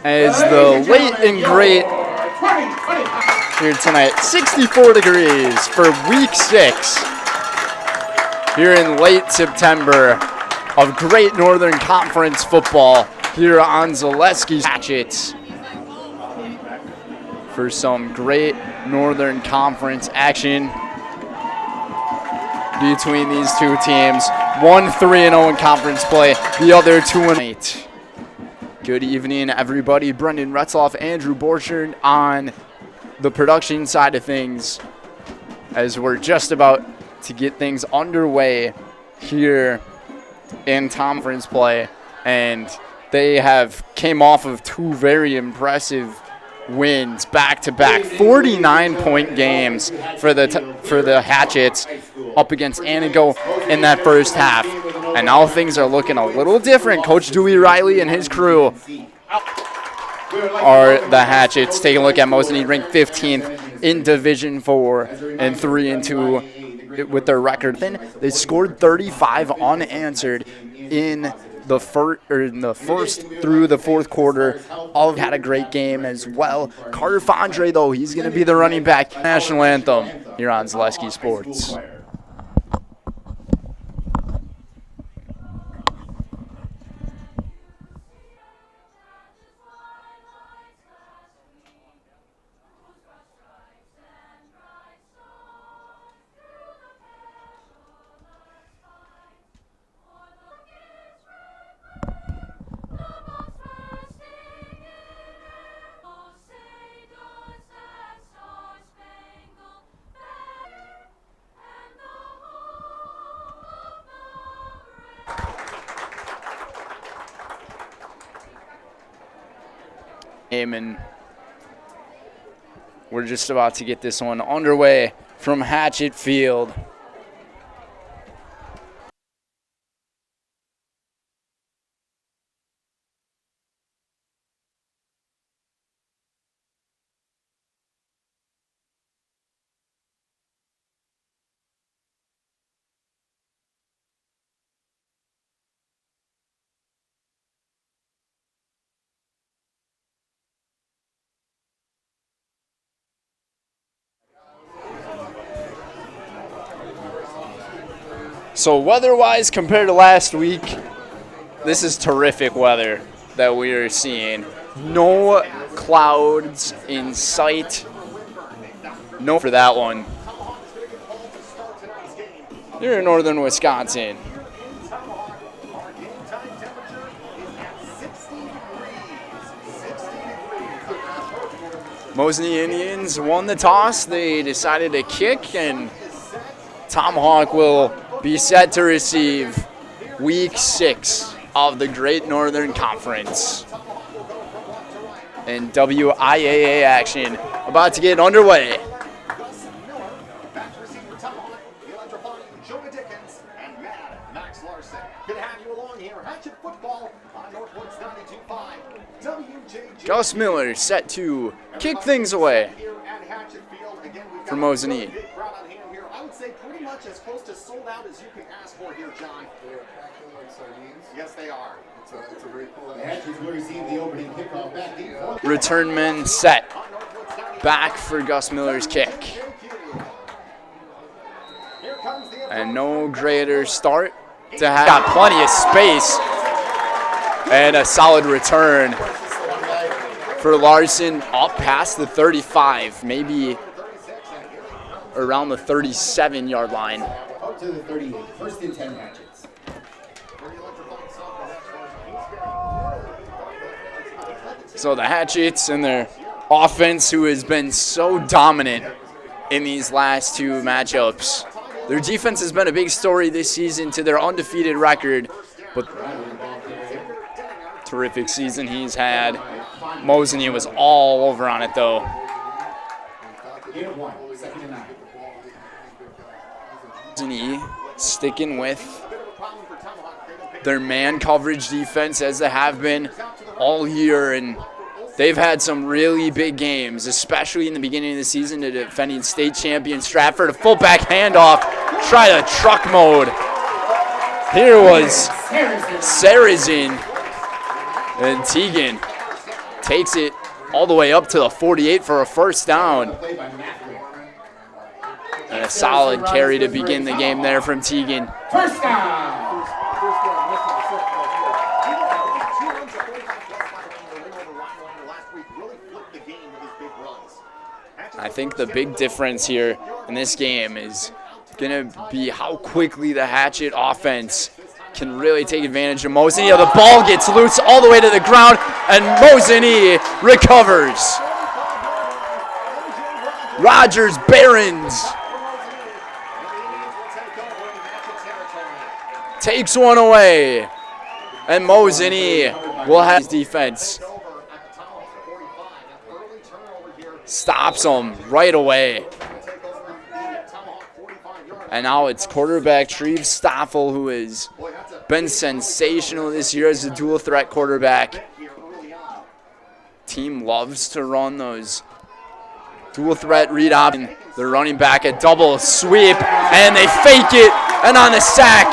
as the late and great here tonight. 64 degrees for week 6 here in late September of Great Northern Conference football here on Zaleski's Hatchets for some Great Northern Conference action between these two teams. One 3-0 in conference play, the other 2-8. Good evening, everybody. Brendan Retzloff, Andrew Borchard on the production side of things as we're just about to get things underway here in conference play. And they have came off of 2 very impressive wins back-to-back, 49-point games for the Hatchets up against Anago in that first half. And now things are looking a little different. Coach Dewey Riley and his crew are the Hatchets. Take a look at Mosinee, ranked 15th in Division 4 and 3-2 with their record. Then they scored 35 unanswered in the first through the fourth quarter. All had a great game as well. Carter Fondre, though, he's going to be the running back. National anthem here on Zaleski Sports. And we're just about to get this one underway from Hatchet Field. So weather-wise, compared to last week, this is terrific weather that we are seeing. No clouds in sight. No for that one. Here in northern Wisconsin. Mosinee Indians won the toss. They decided to kick, and Tomahawk will be set to receive week 6 of the Great Northern Conference. And WIAA action about to get underway. Gus Miller set to kick things away for Mosinee. Pretty much as close to sold out as you can ask for here, John. They're packing like sardines. Yes, they are. It's a very cool. The Hatchets will receive the opening kickoff back deep. Return men set back for Gus Miller's kick. And no greater start to have. Got plenty of space. And a solid return for Larson up past the 35, maybe around the 37-yard line. Up to the 38, first and 10 Hatchets. So the Hatchets and their offense, who has been so dominant in these last 2 matchups. Their defense has been a big story this season to their undefeated record, but terrific season he's had. Mosinee was all over on it, though. Mosinee sticking with their man coverage defense as they have been all year, and they've had some really big games, especially in the beginning of the season to defending state champion Stratford. A fullback handoff, try to truck mode. Here was Sarazin and Teagan takes it all the way up to the 48 for a first down. And a solid carry to begin the game there from Teagan. First down. I think the big difference here in this game is going to be how quickly the Hatchet offense can really take advantage of Mosinee. The ball gets loose all the way to the ground, and Mosinee recovers. Rogers Barons takes one away, and Mosinee will have his defense. Stops him right away. And now it's quarterback Treve Stoffel, who has been sensational this year as a dual threat quarterback. Team loves to run those dual threat read option. They're running back a double sweep, and they fake it, and on the sack,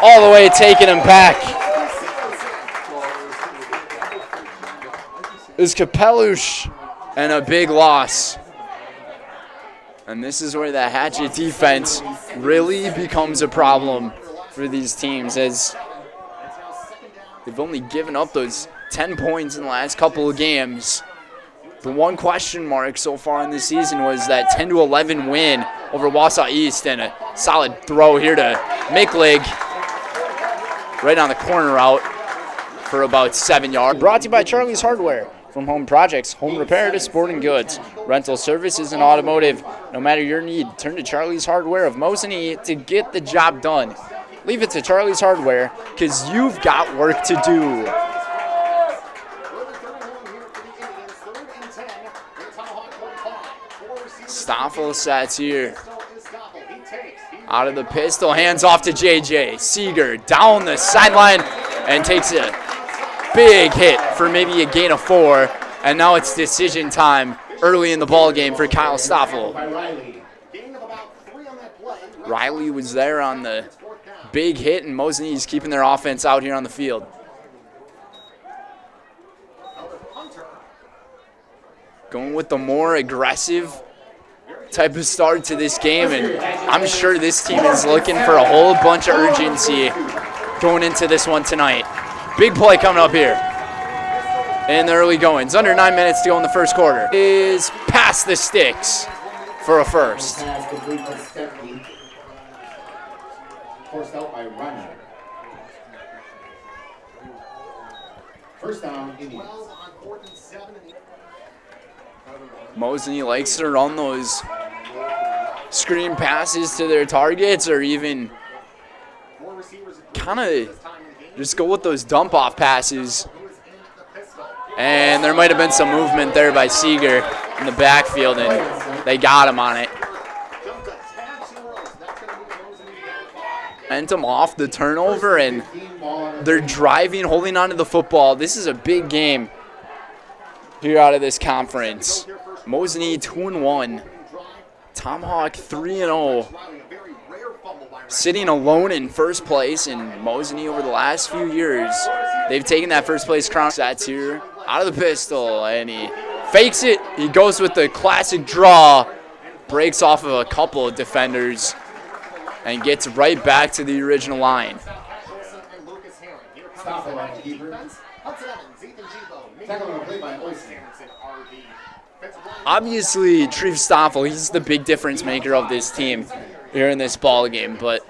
all the way taking him back is Kapelush, and a big loss. And this is where the Hatchet defense really becomes a problem for these teams, as they've only given up those 10 points in the last couple of games. The one question mark so far in this season was that 10-11 win over Wausau East, and a solid throw here to Micklig right on the corner route for about 7 yards. Brought to you by Charlie's Hardware. From home projects, home repair to sporting goods, rental services, and automotive. No matter your need, turn to Charlie's Hardware of Mosinee to get the job done. Leave it to Charlie's Hardware, because you've got work to do. Stoffel sets here. Out of the pistol, hands off to JJ. Seeger down the sideline and takes a big hit for maybe a gain of 4, and now it's decision time early in the ball game for Kyle Stoffel. Riley was there on the big hit, and Mosinee's keeping their offense out here on the field. Going with the more aggressive type of start to this game, and I'm sure this team is looking for a whole bunch of urgency going into this one tonight. Big play coming up here in the early goings. Under 9 minutes to go in the first quarter. Is past the sticks for a first. Forced out by running. First down, Indians. Mosinee likes to run those screen passes to their targets, or even kind of just go with those dump-off passes. And there might have been some movement there by Seeger in the backfield, and they got him on it. Sent him off the turnover, and they're driving, holding on to the football. This is a big game here out of this conference. Mosinee 2-1. Tomahawk 3-0. Sitting alone in first place, and Mosinee over the last few years, they've taken that first place crown. Sats here out of the pistol, and he fakes it. He goes with the classic draw, breaks off of a couple of defenders, and gets right back to the original line. Obviously, Treve Stoffel, he's the big difference maker of this team here in this ball game, but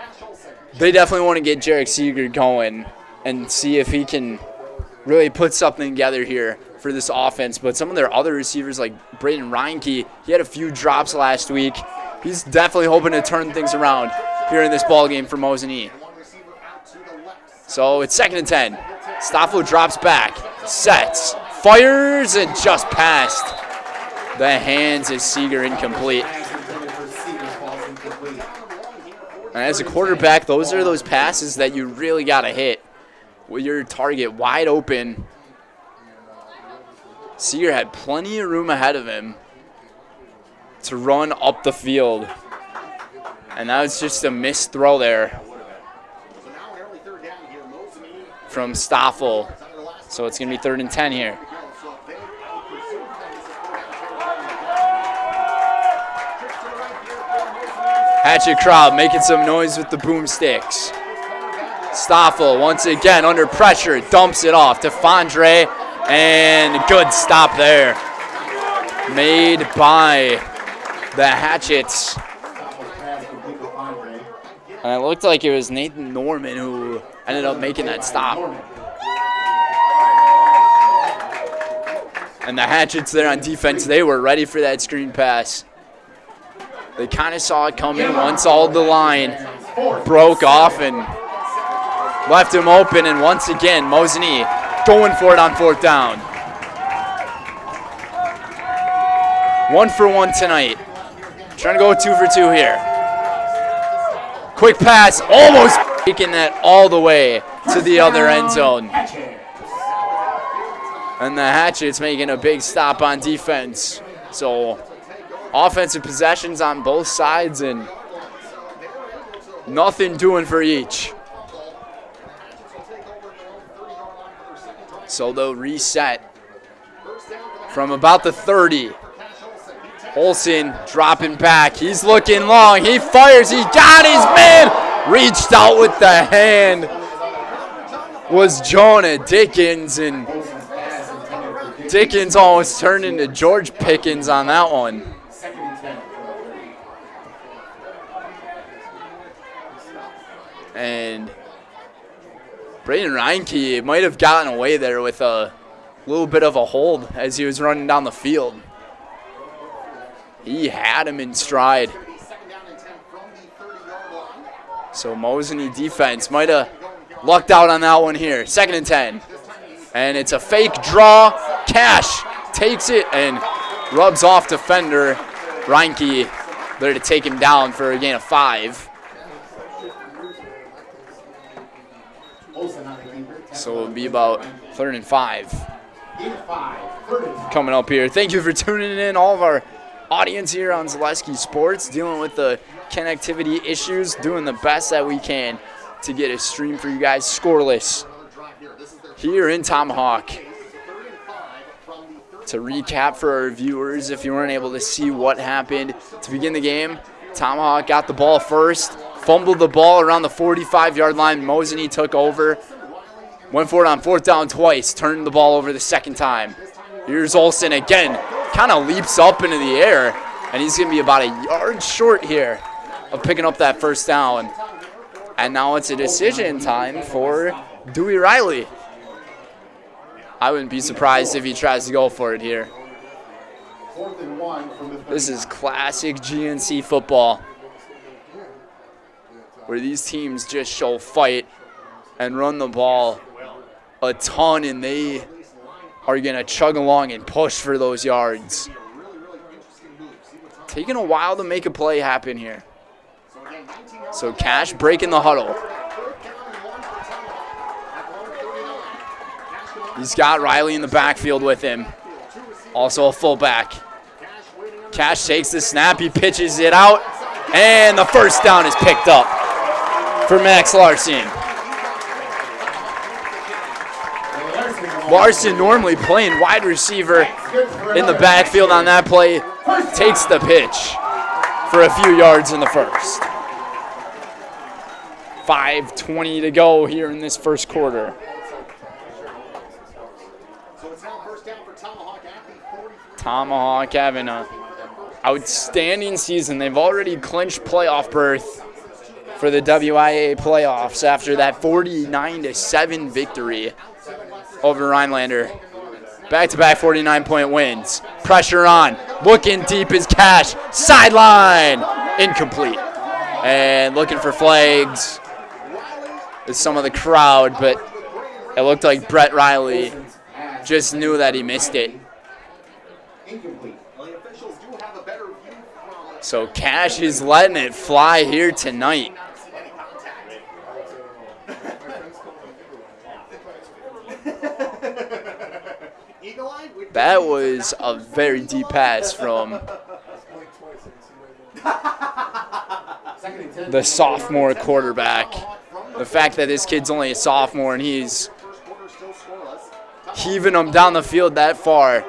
they definitely want to get Jarek Seeger going and see if he can really put something together here for this offense. But some of their other receivers, like Braden Reinke, he had a few drops last week. He's definitely hoping to turn things around here in this ball game for Mosinee. So it's 2nd and 10. Stoffel drops back, sets, fires, and just past the hands is Seeger, incomplete. And as a quarterback, those are those passes that you really got to hit with your target wide open. Seeger had plenty of room ahead of him to run up the field. And that was just a missed throw there from Stoffel. So it's going to be 3rd and 10 here. Hatchet crowd making some noise with the boomsticks. Stoffel once again under pressure, dumps it off to Fondre, and good stop there. Made by the Hatchets. And it looked like it was Nathan Norman who ended up making that stop. And the Hatchets there on defense, they were ready for that screen pass. They kind of saw it coming once all the line broke off and left him open. And once again, Mosinee going for it on 4th down. 1 for 1 tonight. Trying to go 2 for 2 here. Quick pass, almost taking that all the way to the other end zone. And the Hatchets making a big stop on defense. So offensive possessions on both sides and nothing doing for each. So they'll reset from about the 30. Olsen dropping back. He's looking long. He fires. He got his man. Reached out with the hand. Was Jonah Dickens, and Dickens almost turned into George Pickens on that one. And Braden Reinke might have gotten away there with a little bit of a hold as he was running down the field. He had him in stride. So Mosinee defense might have lucked out on that one here. 2nd and 10. And it's a fake draw. Cash takes it and rubs off defender Reinke there to take him down for a gain of 5. So it'll be about 3rd and 5 coming up here. Thank you for tuning in, all of our audience here on Zaleski Sports, dealing with the connectivity issues, doing the best that we can to get a stream for you guys scoreless here in Tomahawk. To recap for our viewers, if you weren't able to see what happened to begin the game, Tomahawk got the ball first, fumbled the ball around the 45-yard line. Mosinee took over, went for it on 4th down twice, turned the ball over the 2nd time. Here's Olsen again, kind of leaps up into the air, and he's going to be about a yard short here of picking up that 1st down. And now it's a decision time for Dewey Riley. I wouldn't be surprised if he tries to go for it here. This is classic GNC football, where these teams just show fight and run the ball a ton, and they are going to chug along and push for those yards. Taking a while to make a play happen here. So Cash breaking the huddle. He's got Riley in the backfield with him. Also a fullback. Cash takes the snap. He pitches it out. And the 1st down is picked up for Max Larson. Larson normally playing wide receiver in the backfield on that play. Takes the pitch for a few yards in the 1st. 5:20 to go here in this 1st quarter. Tomahawk having an outstanding season. They've already clinched playoff berth for the WIAA playoffs after that 49-7 victory over Rhinelander. Back-to-back 49-point wins. Pressure on. Looking deep is Cash. Sideline. Incomplete. And looking for flags is some of the crowd, but it looked like Brett Riley just knew that he missed it. So Cash is letting it fly here tonight. That was a very deep pass from the sophomore quarterback. The fact that this kid's only a sophomore and he's heaving them down the field that far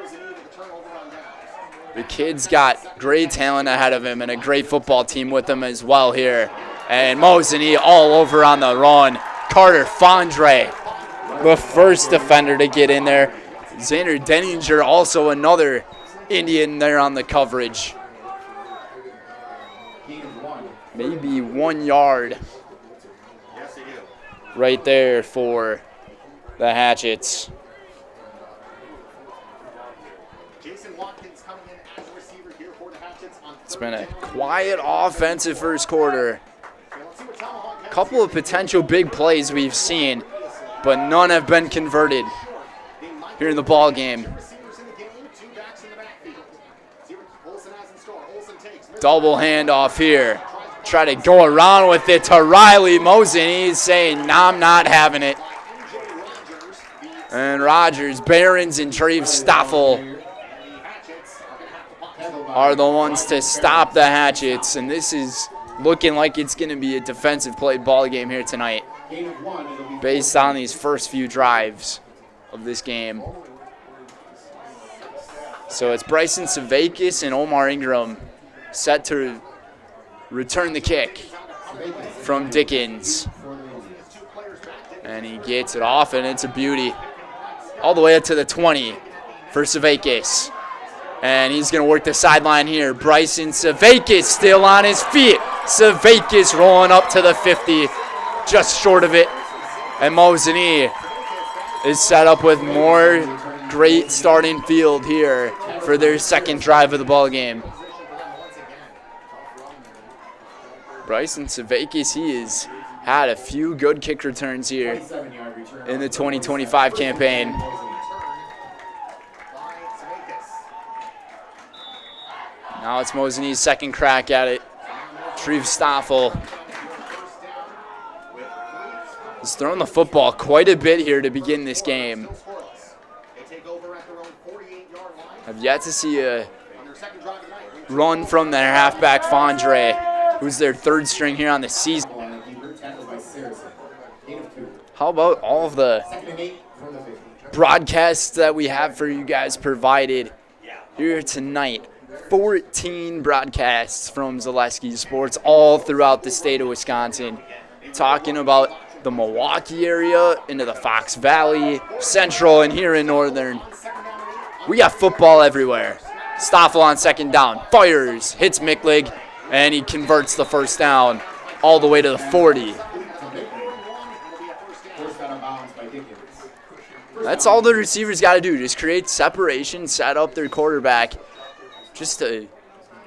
The kid's got great talent ahead of him and a great football team with him as well here. And Mosinee all over on the run. Carter Fondre, the first defender to get in there. Xander Denninger, also another Indian there on the coverage. Maybe 1 yard right there for the Hatchets. It's been a quiet offensive first quarter. Couple of potential big plays we've seen, but none have been converted here in the ball game. Double handoff here. Try to go around with it to Riley. Mosinee. He's saying, nah, I'm not having it. And Rogers, Behrens, and Treve Stoffel are the ones to stop the Hatchets. And this is looking like it's going to be a defensive played ball game here tonight based on these first few drives of this game. So it's Bryson Savakis and Omar Ingram set to return the kick from Dickens. And he gets it off, and it's a beauty. All the way up to the 20 for Savakis. And he's going to work the sideline here. Bryson Savakis still on his feet. Savakis rolling up to the 50, just short of it. And Mosinee is set up with more great starting field here for their second drive of the ball game. Bryson Savakis, he has had a few good kick returns here in the 2025 campaign. Now it's Mosinee's second crack at it. Treve Stoffel has thrown the football quite a bit here to begin this game. I've yet to see a run from their halfback Fondre, who's their third string here on the season. How about all of the broadcasts that we have for you guys provided here tonight? 14 broadcasts from Zaleski Sports all throughout the state of Wisconsin, talking about the Milwaukee area, into the Fox Valley, Central, and here in Northern. We got football everywhere. Stoffel on second down, fires, hits Micklig, and he converts the first down all the way to the 40. That's all the receivers got to do, just create separation, set up their quarterback, just to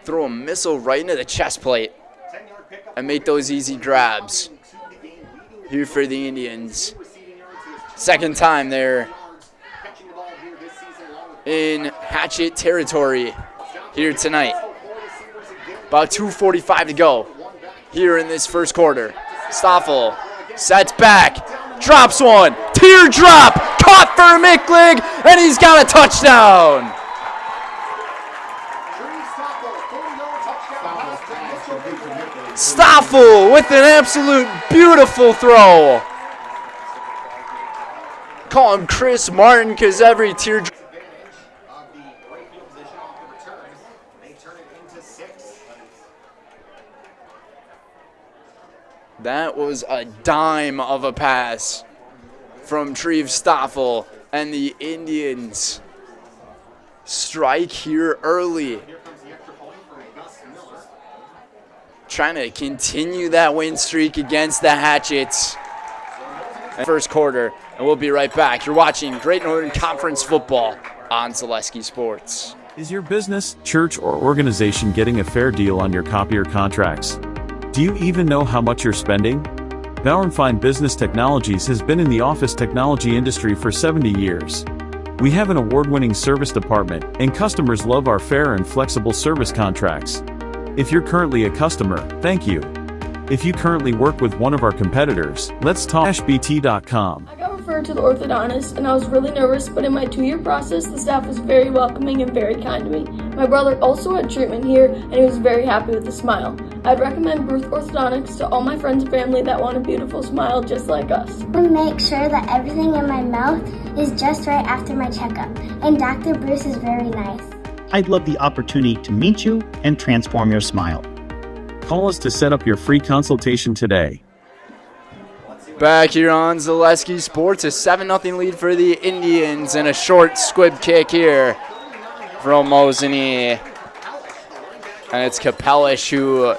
throw a missile right into the chest plate and make those easy grabs here for the Indians. Second time they're in Hatchet territory here tonight. About 2:45 to go here in this first quarter. Stoffel sets back, drops one, teardrop, caught for Micklig, and he's got a touchdown. Stoffel with an absolute beautiful throw. Call him Chris Martin because every teardrop. That was a dime of a pass from Treve Stoffel, and the Indians strike here early, trying to continue that win streak against the Hatchets. First quarter, and we'll be right back. You're watching Great Northern Conference football on Zaleski Sports. Is your business, church, or organization getting a fair deal on your copier contracts? Do you even know how much you're spending? Bauer & Fine Business Technologies has been in the office technology industry for 70 years. We have an award-winning service department, and customers love our fair and flexible service contracts. If you're currently a customer, thank you. If you currently work with one of our competitors, let's talk. bt.com. I got referred to the orthodontist, and I was really nervous, but in my 2-year process, the staff was very welcoming and very kind to me. My brother also had treatment here, and he was very happy with the smile. I'd recommend Bruce Orthodontics to all my friends and family that want a beautiful smile just like us. I make sure that everything in my mouth is just right after my checkup, and Dr. Bruce is very nice. I'd love the opportunity to meet you and transform your smile. Call us to set up your free consultation today. Back here on Zaleski Sports, a 7-0 lead for the Indians and a short squib kick here from Mosinee. And it's Capellish who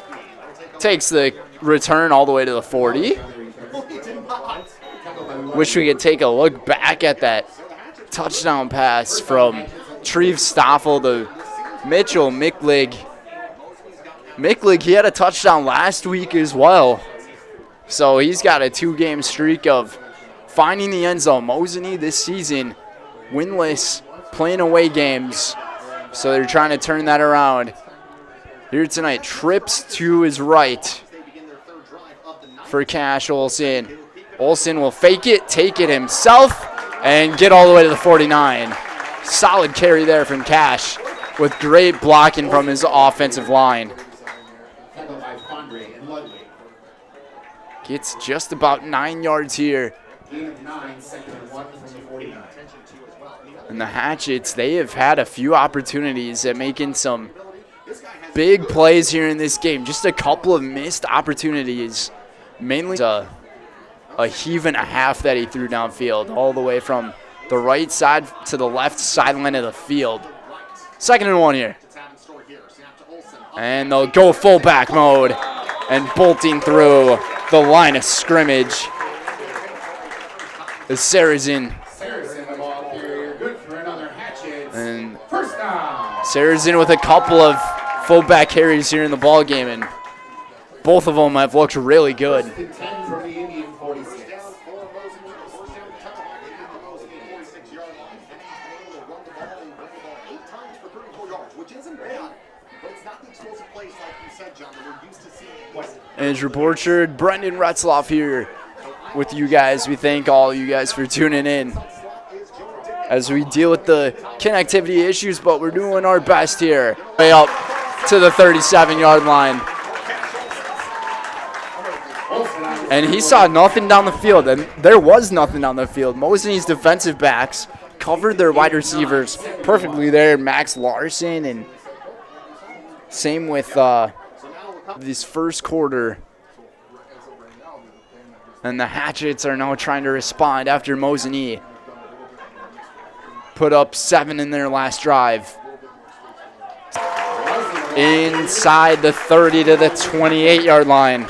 takes the return all the way to the 40. Wish we could take a look back at that touchdown pass from Treve Stoffel to Mitchell Micklig. Micklig, he had a touchdown last week as well. So he's got a 2-game streak of finding the end zone. Mosinee this season winless, playing away games. So they're trying to turn that around. Here tonight, trips to his right for Cash Olson. Olson will fake it, take it himself, and get all the way to the 49. Solid carry there from Cash with great blocking from his offensive line. Gets just about 9 yards here. And the Hatchets, they have had a few opportunities at making some big plays here in this game. Just a couple of missed opportunities. Mainly a heave and a half that he threw downfield, all the way from the right side to the left sideline of the field. 2nd and 1 here. And they'll go fullback mode and bolting through the line of scrimmage. The Saracen. And Saracen with a couple of fullback carries here in the ball game, and both of them have looked really good. Andrew Borchard, Brendan Retzloff here with you guys. We thank all you guys for tuning in as we deal with the connectivity issues, but we're doing our best here. Way up to the 37-yard line. And he saw nothing down the field, and there was nothing down the field. Mosinee's defensive backs covered their wide receivers perfectly there. Max Larson, and same with this first quarter. And the Hatchets are now trying to respond after Mosinee put up 7 in their last drive. Inside the 30 to the 28-yard line.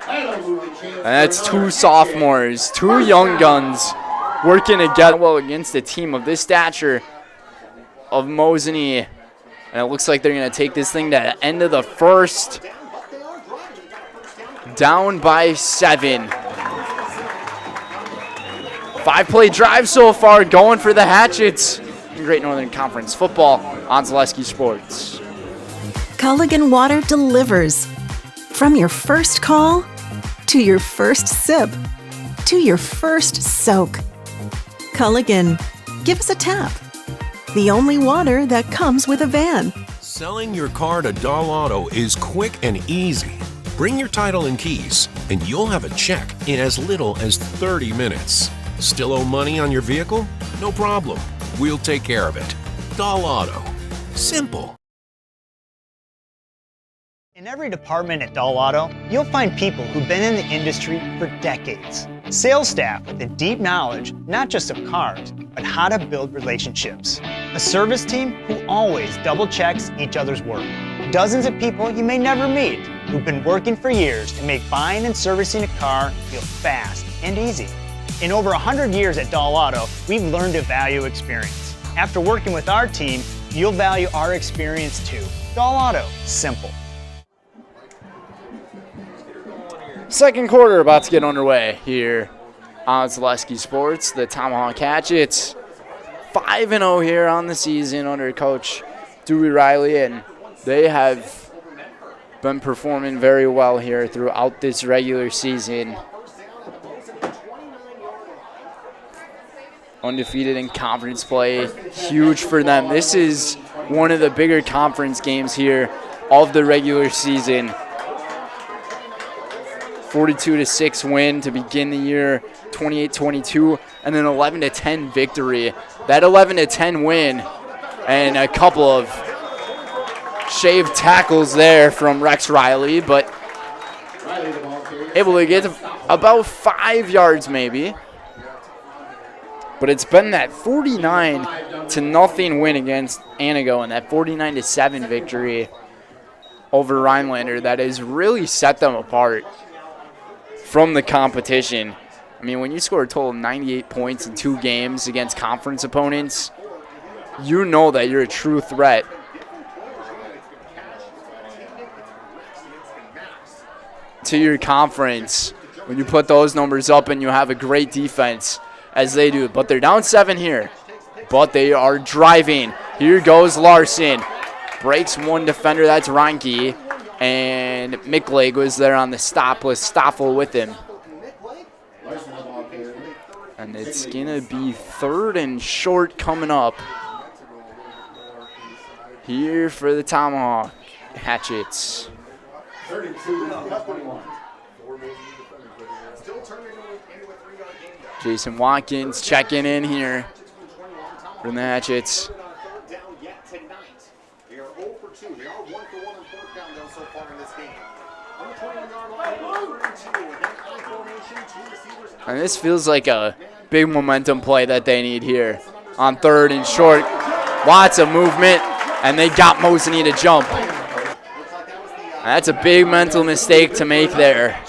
And that's 2 sophomores, 2 young guns working together well against a team of this stature of Mosinee. And it looks like they're going to take this thing to the end of the first. Down by 7. 5-play drive so far, going for the Hatchets. Great Northern Conference football on Zaleski Sports. Culligan Water delivers. From your first call, to your first sip, to your first soak. Culligan, give us a tap. The only water that comes with a van. Selling your car to Doll Auto is quick and easy. Bring your title and keys, and you'll have a check in as little as 30 minutes. Still owe money on your vehicle? No problem. We'll take care of it. Doll Auto. Simple. In every department at Doll Auto, you'll find people who've been in the industry for decades. Sales staff with a deep knowledge, not just of cars, but how to build relationships. A service team who always double checks each other's work. Dozens of people you may never meet who've been working for years to make buying and servicing a car feel fast and easy. In over 100 years at Doll Auto, we've learned to value experience. After working with our team, you'll value our experience too. Doll Auto, simple. Second quarter about to get underway here on Zaleski Sports. The Tomahawk Hatchets 5-0 here on the season under Coach Dewey Riley, and they have been performing very well here throughout this regular season. Undefeated in conference play, huge for them. This is one of the bigger conference games here of the regular season. 42-6 win to begin the year, 28-22, and an 11-10 victory. That 11-10 win And a couple of shaved tackles there from Rex Riley, but able to get about 5 yards maybe. But it's been that 49-0 win against Anago and that 49-7 victory over Rhinelander that has really set them apart from the competition. I mean, when you score a total of 98 points in 2 games against conference opponents, you know that you're a true threat. To your conference when you put those numbers up and you have a great defense as they do. But they're down 7 here. But they are driving. Here goes Larson. Breaks one defender. That's Reinke. And Mickleg was there on the stop with Stoffel with him. And it's going to be 3rd and short coming up. Here for the Tomahawk Hatchets. Jason Watkins checking in here from the Hatchets. And this feels like a big momentum play that they need here on 3rd and short. Lots of movement, and they got Mosinee to jump. That's a big mental mistake to make there.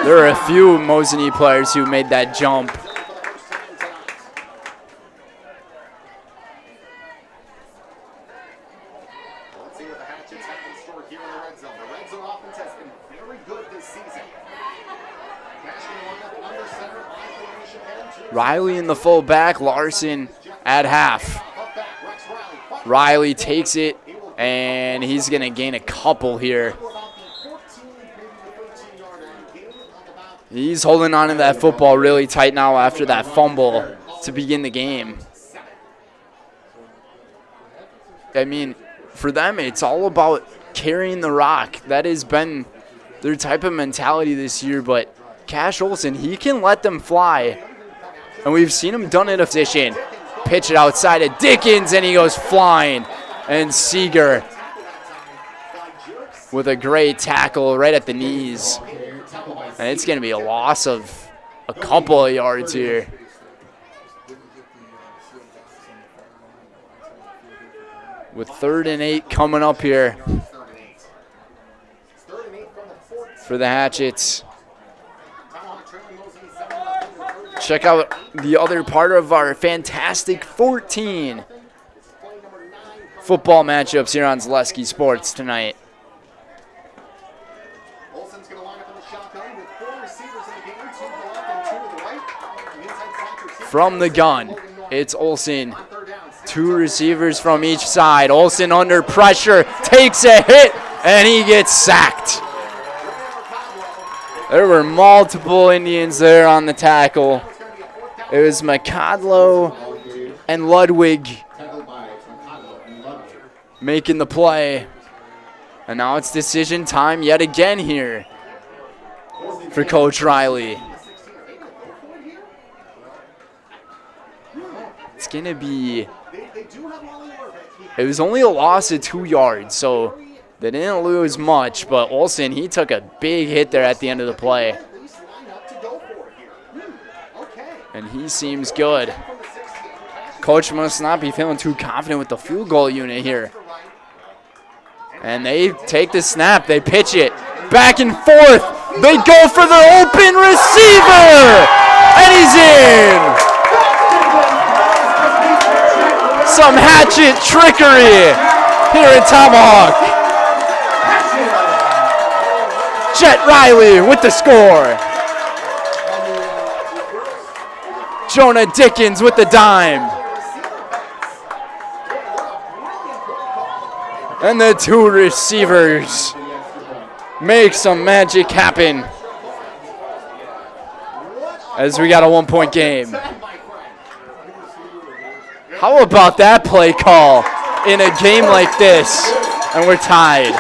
There are a few Mosinee players who made that jump. Riley in the full back, Larson at half. Riley takes it, and he's going to gain a couple here. He's holding on to that football really tight now after that fumble to begin the game. I mean, for them, it's all about carrying the rock. That has been their type of mentality this year, but Cash Olson, he can let them fly. And we've seen him done it efficient. Pitch it outside of Dickens, and he goes flying. And Seeger with a great tackle right at the knees. And it's going to be a loss of a couple of yards here. With 3rd and 8 coming up here for the Hatchets. Check out the other part of our fantastic 14 football matchups here on Zaleski Sports tonight. From the gun, it's Olson. 2 receivers from each side. Olson under pressure, takes a hit, and he gets sacked. There were multiple Indians there on the tackle. It was McCodlow and Ludwig making the play. And now it's decision time yet again here for Coach Riley. It's going to be, it was only a loss of 2 yards, so they didn't lose much, but Olson, he took a big hit there at the end of the play. And he seems good. Coach must not be feeling too confident with the field goal unit here. And they take the snap, they pitch it back and forth. They go for the open receiver, and he's in. Some hatchet trickery here at Tomahawk. Jet Riley with the score. Jonah Dickens with the dime. And the 2 receivers make some magic happen as we got a 1-point game. How about that play call in a game like this? And we're tied.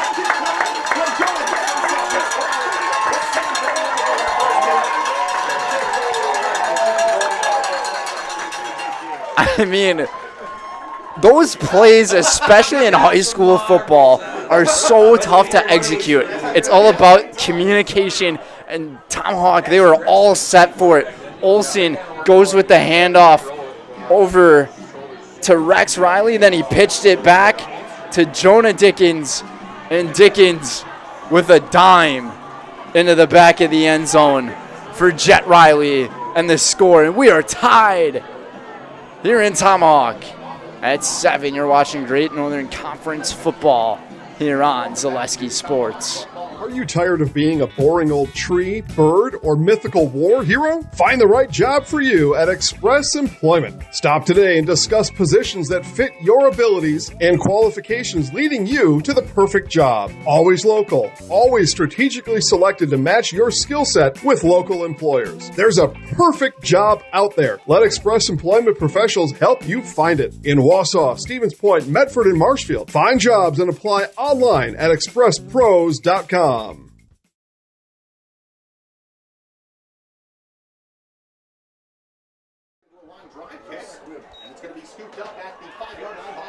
I mean, those plays, especially in high school football, are so tough to execute. It's all about communication, and Tomahawk, they were all set for it. Olsen goes with the handoff over to Rex Riley, then he pitched it back to Jonah Dickens, and Dickens with a dime into the back of the end zone for Jet Riley and the score. And we are tied here in Tomahawk at 7. You're watching Great Northern Conference football here on Zaleski Sports. Are you tired of being a boring old tree, bird, or mythical war hero? Find the right job for you at Express Employment. Stop today and discuss positions that fit your abilities and qualifications, leading you to the perfect job. Always local, always strategically selected to match your skill set with local employers. There's a perfect job out there. Let Express Employment professionals help you find it. In Wausau, Stevens Point, Medford, and Marshfield. Find jobs and apply online at expresspros.com.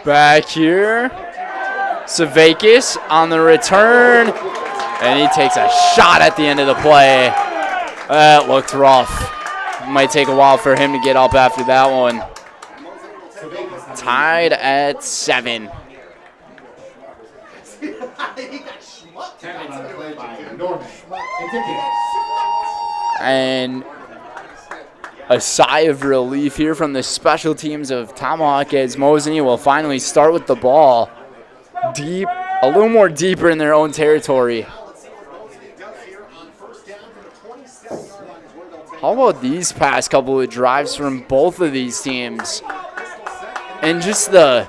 Back here, Savakis on the return, and he takes a shot at the end of the play. That looked rough. Might take a while for him to get up after that one. Tied at 7. And a sigh of relief here from the special teams of Tomahawk as Mosinee will finally start with the ball deep, a little more deeper in their own territory. How about these past couple of drives from both of these teams? And just the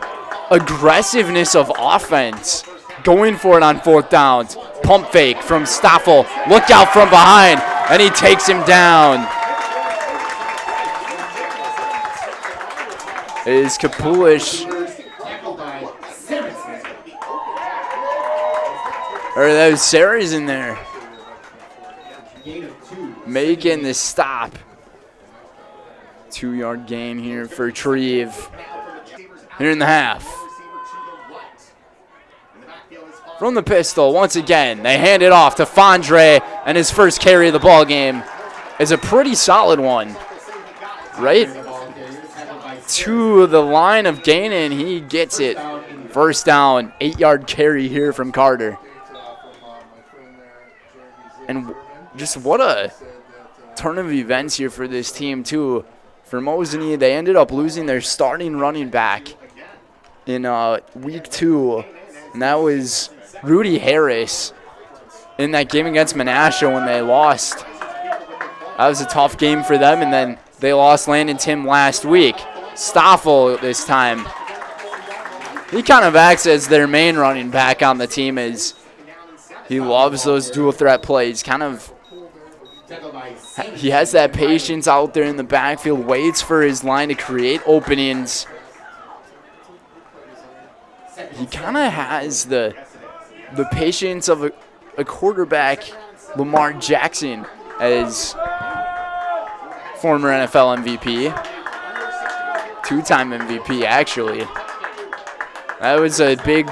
aggressiveness of offense, going for it on 4th downs. Pump fake from Stoffel. Look out from behind, and he takes him down. Is Kapulish, or those Sarah's in there, making the stop. 2-yard gain here for Treve here in the half. From the pistol, once again, they hand it off to Fondre, and his first carry of the ball game is a pretty solid one, right to the line of gain, and he gets it. First down, 8-yard carry here from Carter. And just what a turn of events here for this team, too. For Mosinee, they ended up losing their starting running back in week 2, and that was Rudy Harris in that game against Menasha when they lost. That was a tough game for them, and then they lost Landon Tim last week. Stoffel this time. He kind of acts as their main running back on the team, as he loves those dual threat plays. He has that patience out there in the backfield, waits for his line to create openings. He kind of has the patience of a quarterback, Lamar Jackson, as former NFL MVP. 2-time MVP, actually. That was a big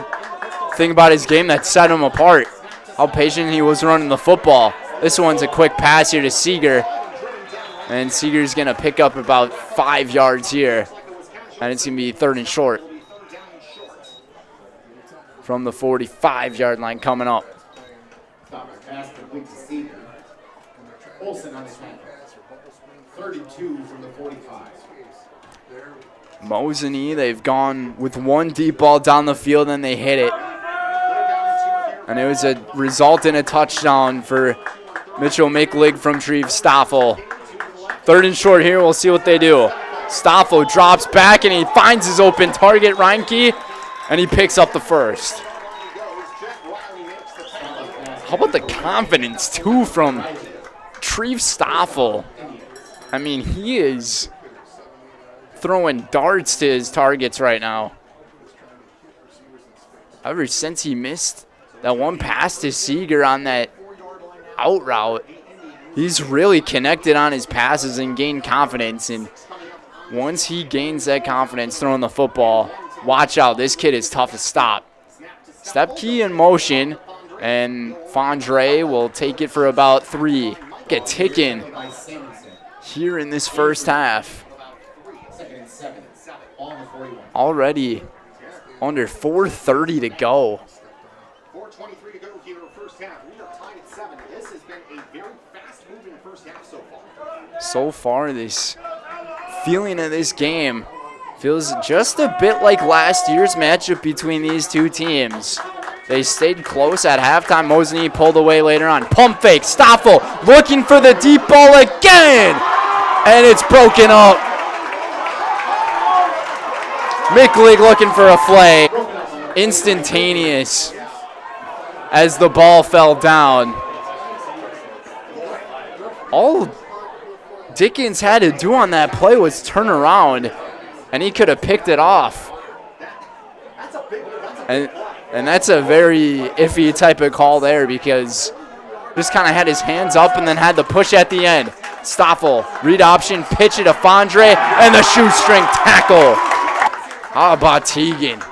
thing about his game that set him apart, how patient he was running the football. This one's a quick pass here to Seeger, and Seeger's going to pick up about 5 yards here, and it's going to be 3rd and short from the 45-yard line coming up. Olsen on his 32 from the 45. Mosinee, they've gone with one deep ball down the field, and they hit it. And it was a result in a touchdown for Mitchell Miklig from Treve Stoffel. 3rd and short here, we'll see what they do. Stoffel drops back, and he finds his open target, Reinke, and he picks up the first. How about the confidence, too, from Treve Stoffel? I mean, he is throwing darts to his targets right now. Ever since he missed that one pass to Seeger on that out route, he's really connected on his passes and gained confidence. And once he gains that confidence throwing the football, Watch out. This kid is tough to stop. Step key in motion, and Fondre will take it for about 3. Get ticking here in this first half. Already under 4:30 to go. 4:23 to go here, first half. We are tied at 7. This has been a very fast-moving first half so far. So far, this feeling of this game feels just a bit like last year's matchup between these two teams. They stayed close at halftime. Mosinee pulled away later on. Pump fake. Stoffel looking for the deep ball again. And it's broken up. Micklig looking for a flay. Instantaneous as the ball fell down. All Dickens had to do on that play was turn around, and he could have picked it off. And that's a very iffy type of call there, because just kind of had his hands up and then had the push at the end. Stoffel, read option, pitch it to Fondre, and the shoestring tackle. How about Teagan?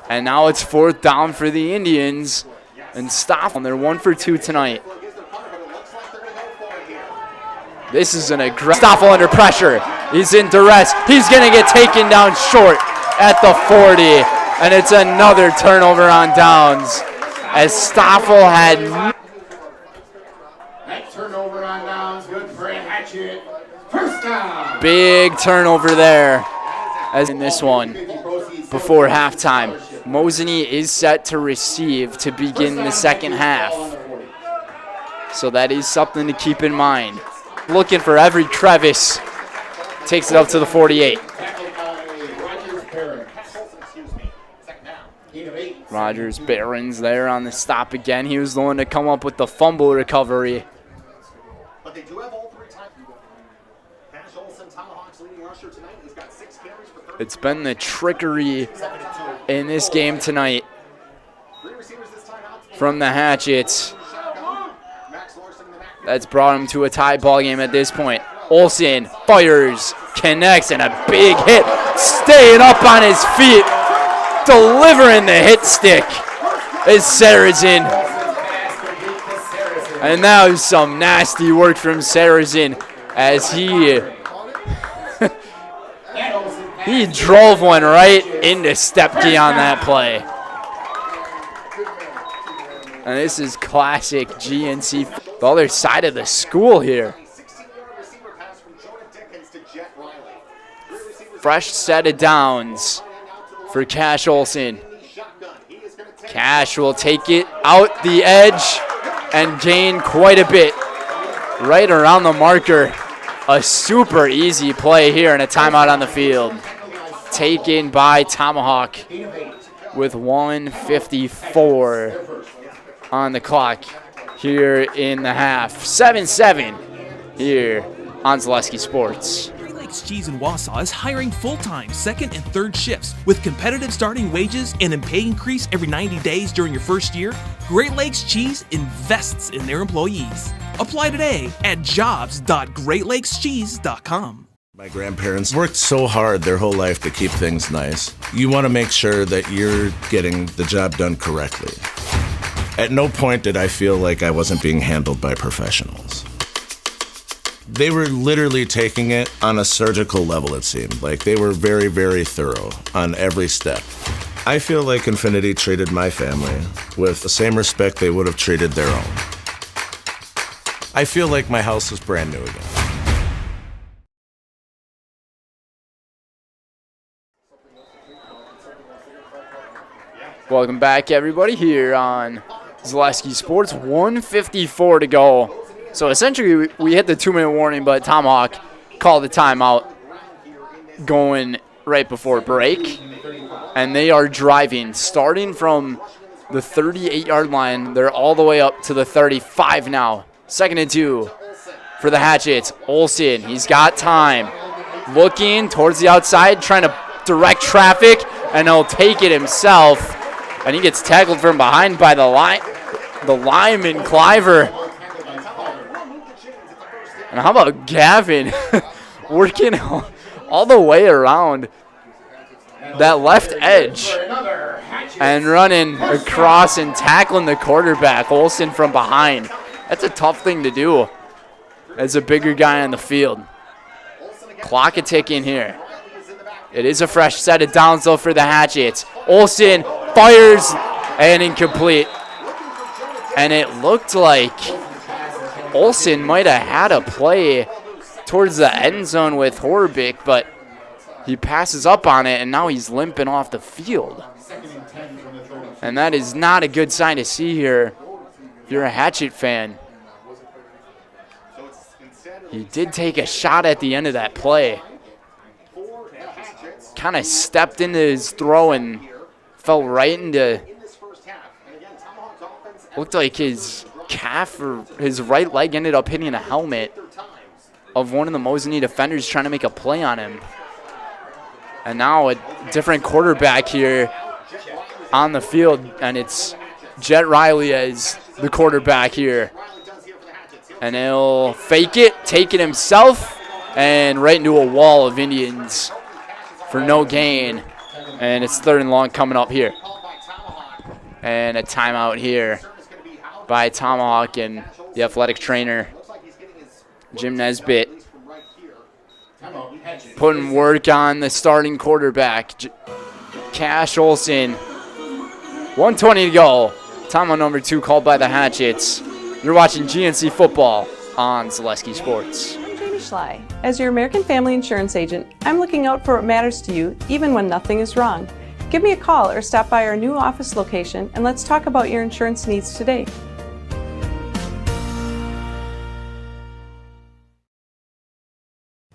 And now it's 4th down for the Indians. And Stoffel, they're 1 for 2 tonight. This is an aggressive Stoffel under pressure. He's in duress. He's going to get taken down short at the 40. And it's another turnover on downs, as Stoffel had. That turnover on downs, good for a hatchet. First down. Big turnover there, as in this one before halftime. Mosinee is set to receive to begin the second half. So that is something to keep in mind. Looking for every crevice. Takes it up to the 48. Rogers Barons there on the stop again. He was the one to come up with the fumble recovery. But they do have all 3 times. Cash Olsen, Tomahawk's leading rusher tonight. He's got 6 carries for 30. It's been the trickery in this game tonight from the Hatchets. That's brought him to a tie ball game at this point. Olsen fires, connects, and a big hit. Staying up on his feet, delivering the hit stick is Saracen. And now some nasty work from Saracen as he drove one right into step key on that play. And this is classic GNC, the other side of the school here. Fresh set of downs for Cash Olsen. Cash will take it out the edge and gain quite a bit right around the marker. A super easy play here and a timeout on the field. Taken by Tomahawk with 1:54 on the clock here in the half. 7-7 here on Zaleski Sports. Cheese in Wausau is hiring full-time second and third shifts with competitive starting wages and a pay increase every 90 days during your first year. Great Lakes Cheese invests in their employees. Apply today at jobs.greatlakescheese.com. My grandparents worked so hard their whole life to keep things nice. You want to make sure that you're getting the job done correctly. At no point did I feel like I wasn't being handled by professionals. They were literally taking it on a surgical level, it seemed. Like they were very, very thorough on every step. I feel like Infinity treated my family with the same respect they would have treated their own. I feel like my house is brand new again. Welcome back, everybody, here on Zaleski Sports. 1:54 to go. So essentially, we hit the 2-minute warning, but Tomahawk called the timeout going right before break. And they are driving, starting from the 38-yard line. They're all the way up to the 35 now. 2nd and 2 for the Hatchets. Olsen, he's got time. Looking towards the outside, trying to direct traffic, and he'll take it himself. And he gets tackled from behind by the lineman, Cliver. And how about Gavin working all the way around that left edge and running across and tackling the quarterback, Olsen, from behind. That's a tough thing to do as a bigger guy on the field. Clock a ticking here. It is a fresh set of downs, though, for the Hatchets. Olsen fires and incomplete. And it looked like Olsen might have had a play towards the end zone with Horbick, but he passes up on it, and now he's limping off the field. And that is not a good sign to see here if you're a Hatchet fan. He did take a shot at the end of that play. Kind of stepped into his throw and fell right into, looked like his calf or his right leg ended up hitting a helmet of one of the Mosinee defenders trying to make a play on him. And now a different quarterback here on the field, and it's Jet Riley as the quarterback here. And he'll fake it, take it himself, and right into a wall of Indians for no gain. And it's 3rd and long coming up here. And a timeout here by Tomahawk and the athletic trainer, Jim Nesbitt, putting work on the starting quarterback, Cash Olsen. 1:20 to go. Timeout number 2 called by the Hatchets. You're watching GNC football on Zaleski Sports. I'm Jamie Schley. As your American Family Insurance agent, I'm looking out for what matters to you, even when nothing is wrong. Give me a call or stop by our new office location, and let's talk about your insurance needs today.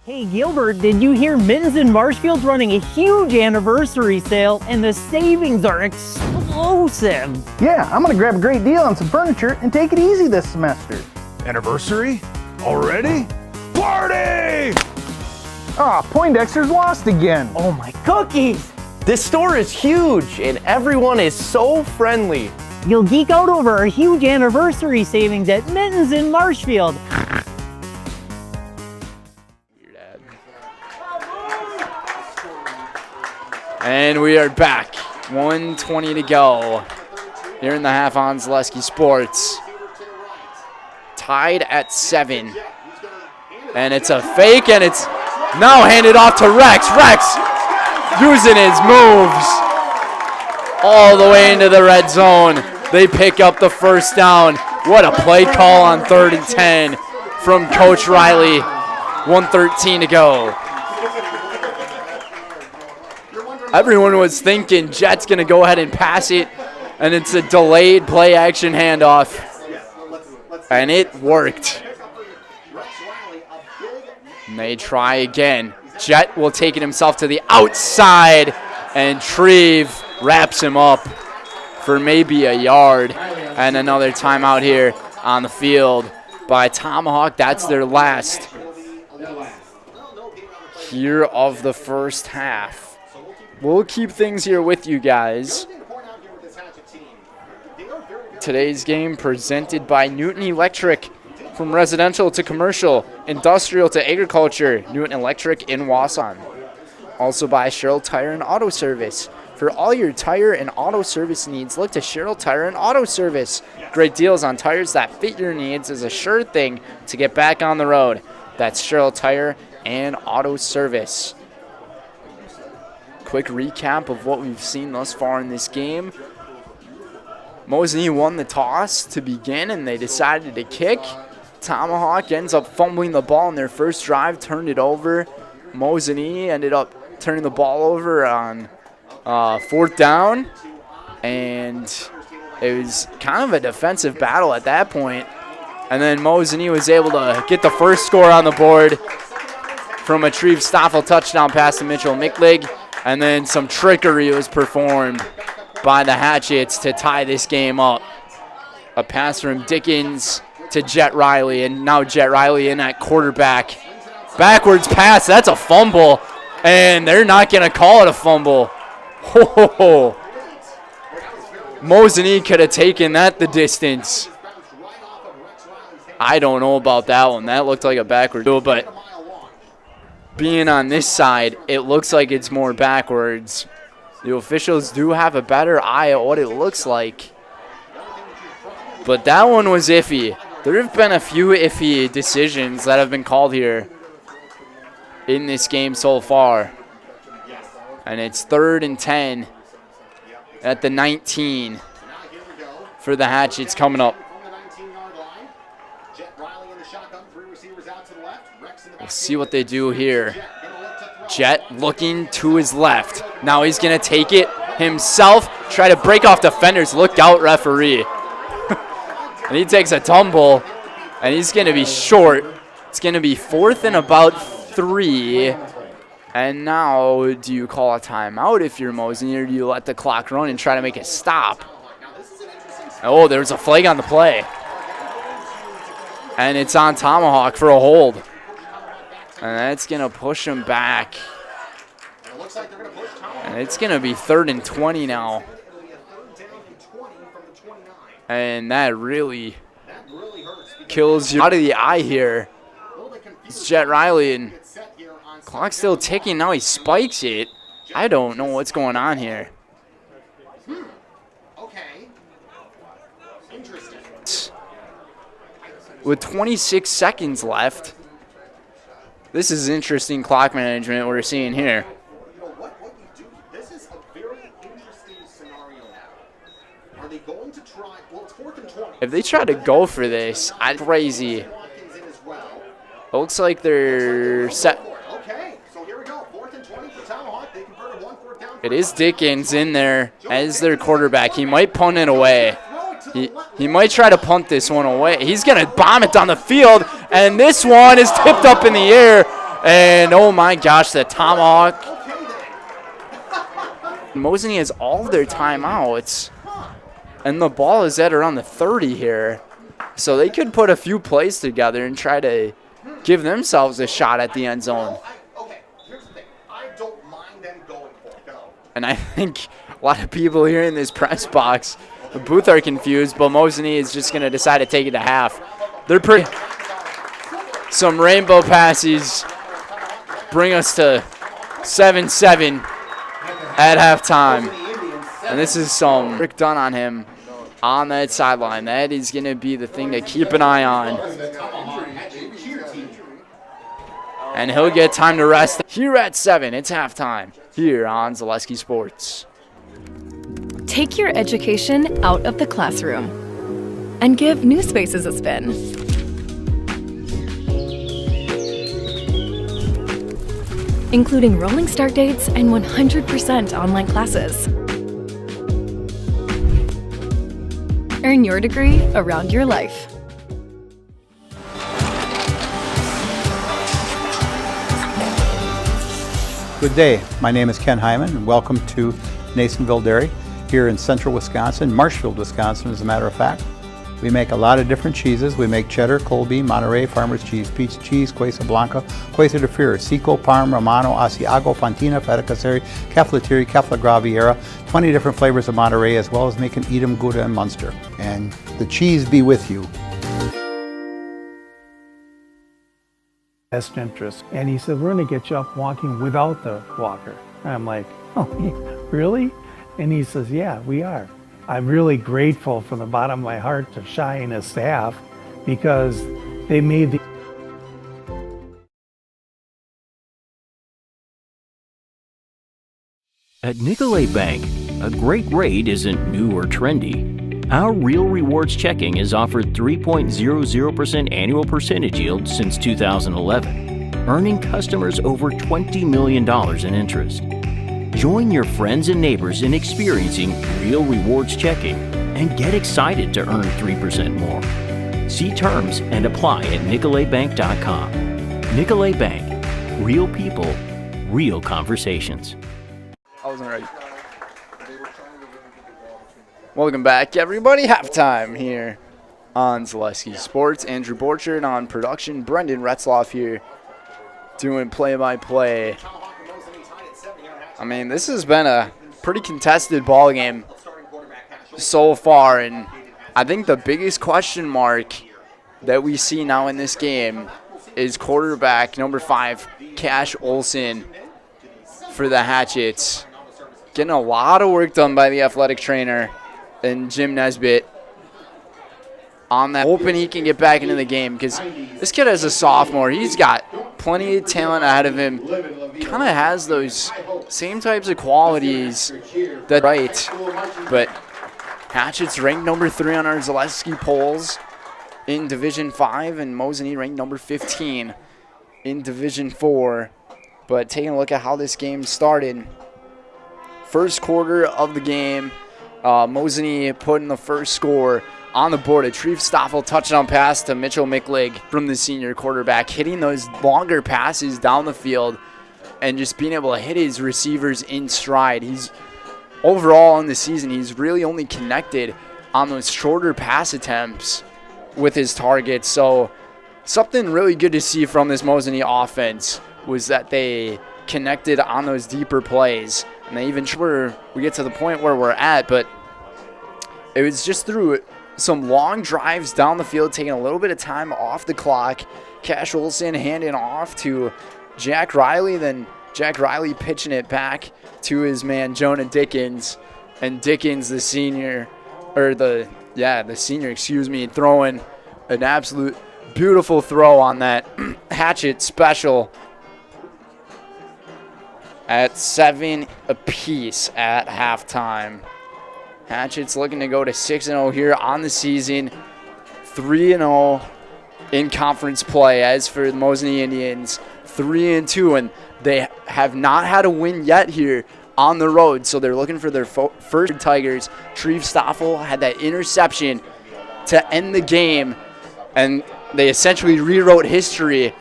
Hey Gilbert, did you hear Mittens in Marshfield's running a huge anniversary sale and the savings are explosive? Yeah, I'm gonna grab a great deal on some furniture and take it easy this semester. Anniversary? Already? Party! Ah, Poindexter's lost again. Oh my cookies! This store is huge and everyone is so friendly. You'll geek out over our huge anniversary savings at Mittens in Marshfield. And we are back. 1:20 to go here in the half on Zaleski Sports. Tied at 7. And it's a fake, and it's now handed off to Rex. Rex using his moves all the way into the red zone. They pick up the first down. What a play call on 3rd and 10 from Coach Riley. 1:13 to go. Everyone was thinking Jet's going to go ahead and pass it, and it's a delayed play action handoff. And it worked. And they try again. Jet will take it himself to the outside, and Treve wraps him up for maybe a yard. And another timeout here on the field by Tomahawk. That's their last here of the first half. We'll keep things here with you guys. Today's game presented by Newton Electric. From residential to commercial, industrial to agriculture, Newton Electric in Wausau. Also by Sherrill Tire and Auto Service. For all your tire and auto service needs, look to Sherrill Tire and Auto Service. Great deals on tires that fit your needs is a sure thing to get back on the road. That's Sherrill Tire and Auto Service. Quick recap of what we've seen thus far in this game. Mosinee won the toss to begin, and they decided to kick. Tomahawk ends up fumbling the ball in their first drive, turned it over. Mosinee ended up turning the ball over on 4th down, and it was kind of a defensive battle at that point. And then Mosinee was able to get the first score on the board from a Treve Stoffel touchdown pass to Mitchell Micklig. And then some trickery was performed by the Hatchets to tie this game up. A pass from Dickens to Jet Riley, and now Jet Riley in at quarterback. Backwards pass, that's a fumble, and they're not going to call it a fumble. Ho, ho, ho. Mosinee could have taken that the distance. I don't know about that one. That looked like a backward move, but being on this side, it looks like it's more backwards. The officials do have a better eye at what it looks like. But that one was iffy. There have been a few iffy decisions that have been called here in this game so far. And it's 3rd and 10 at the 19 for the Hatchets coming up. We'll see what they do here. Jet looking to his left. Now he's going to take it himself, try to break off defenders. Look out, referee. And he takes a tumble, and he's going to be short. It's going to be 4th and about 3. And now, do you call a timeout if you're Mosinee, or do you let the clock run and try to make it stop? Oh, there's a flag on the play. And it's on Tomahawk for a hold. And that's going to push him back. And it's going to be 3rd and 20 now. And that really kills you out of the eye here. It's Jet Riley, and clock's still ticking. Now he spikes it. I don't know what's going on here. With 26 seconds left, this is interesting clock management we're seeing here. This is a very interesting scenario now. Are they going to try? Well, it's 4th and 20. If they try to go for this, I'm crazy. It looks like they're set. Okay, so here we go. 4th and 20 for Tomahawk. They converted 1 4th down. It is Dickens in there as their quarterback. He might punt it away. He might try to punt this one away. He's going to bomb it down the field, and this one is tipped up in the air. And, oh, my gosh, the Tomahawk. Mosinee has all of their timeouts, and the ball is at around the 30 here. So they could put a few plays together and try to give themselves a shot at the end zone. Okay, here's the thing. I don't mind them going for it. Go. And I think a lot of people here in this press box, the booth, are confused, but Mosinee is just going to decide to take it to half. They're pretty. Some rainbow passes bring us to 7-7 at halftime. And this is some work done on him on that sideline. That is going to be the thing to keep an eye on. And he'll get time to rest here at 7. It's halftime here on Zaleski Sports. Take your education out of the classroom and give New Spaces a spin. Including rolling start dates and 100% online classes. Earn your degree around your life. Good day. My name is Ken Hyman, and welcome to Nasonville Dairy here in central Wisconsin, Marshfield, Wisconsin, as a matter of fact. We make a lot of different cheeses. We make cheddar, Colby, Monterey, Farmer's Cheese, Peach Cheese, Quesa Blanca, Quesa de Fury, Seco, Parm, Romano, Asiago, Fontina, Feta Caseri, Caflateri, Cafla Graviera, 20 different flavors of Monterey, as well as making Edam, Gouda, and Munster. And the cheese be with you. Best interest. And he said, we're going to get you up walking without the walker. And I'm like, oh, really? And he says, yeah, we are. I'm really grateful from the bottom of my heart to Shai and his staff because they made the... At Nicolet Bank, a great rate isn't new or trendy. Our Real Rewards checking has offered 3.00% annual percentage yield since 2011, earning customers over $20 million in interest. Join your friends and neighbors in experiencing Real Rewards checking and get excited to earn 3% more. See terms and apply at nicoletbank.com. Nicolet Bank, real people, real conversations. I wasn't ready. Welcome back, everybody. Halftime here on Zaleski Sports. Andrew Borchard on production. Brendan Retzloff here doing play-by-play. I mean, this has been a pretty contested ball game so far, and I think the biggest question mark that we see now in this game is quarterback number 5, Cash Olson for the Hatchets. getting a lot of work done by the athletic trainer and Jim Nesbitt on that. Hoping he can get back into the game because this kid is a sophomore. He's got plenty of talent ahead of him. Kind of has those same types of qualities that right. But Hatchett's ranked number 3 on our Zaleski polls in Division 5, and Mosinee ranked number 15 in Division 4. But taking a look at how this game started, first quarter of the game, Mosinee putting the first score on the board. A Treef Stoffel touchdown pass to Mitchell Micklig from the senior quarterback, hitting those longer passes down the field and just being able to hit his receivers in stride. He's overall in the season, he's really only connected on those shorter pass attempts with his targets. So something really good to see from this Mosinee offense was that they connected on those deeper plays. And they even sure we get to the point where we're at, but it was just through some long drives down the field, taking a little bit of time off the clock. Cash Olson handing off to Jack Riley, then Jack Riley pitching it back to his man Jonah Dickens, and Dickens, the senior, throwing an absolute beautiful throw on that Hatchet special at 7 apiece at halftime. Hatchet's looking to go to 6-0 here on the season, 3-0 in conference play. As for the Mosinee Indians, 3-2, and they have not had a win yet here on the road, so they're looking for their first. Tigers. Treef Stoffel had that interception to end the game, and they essentially rewrote history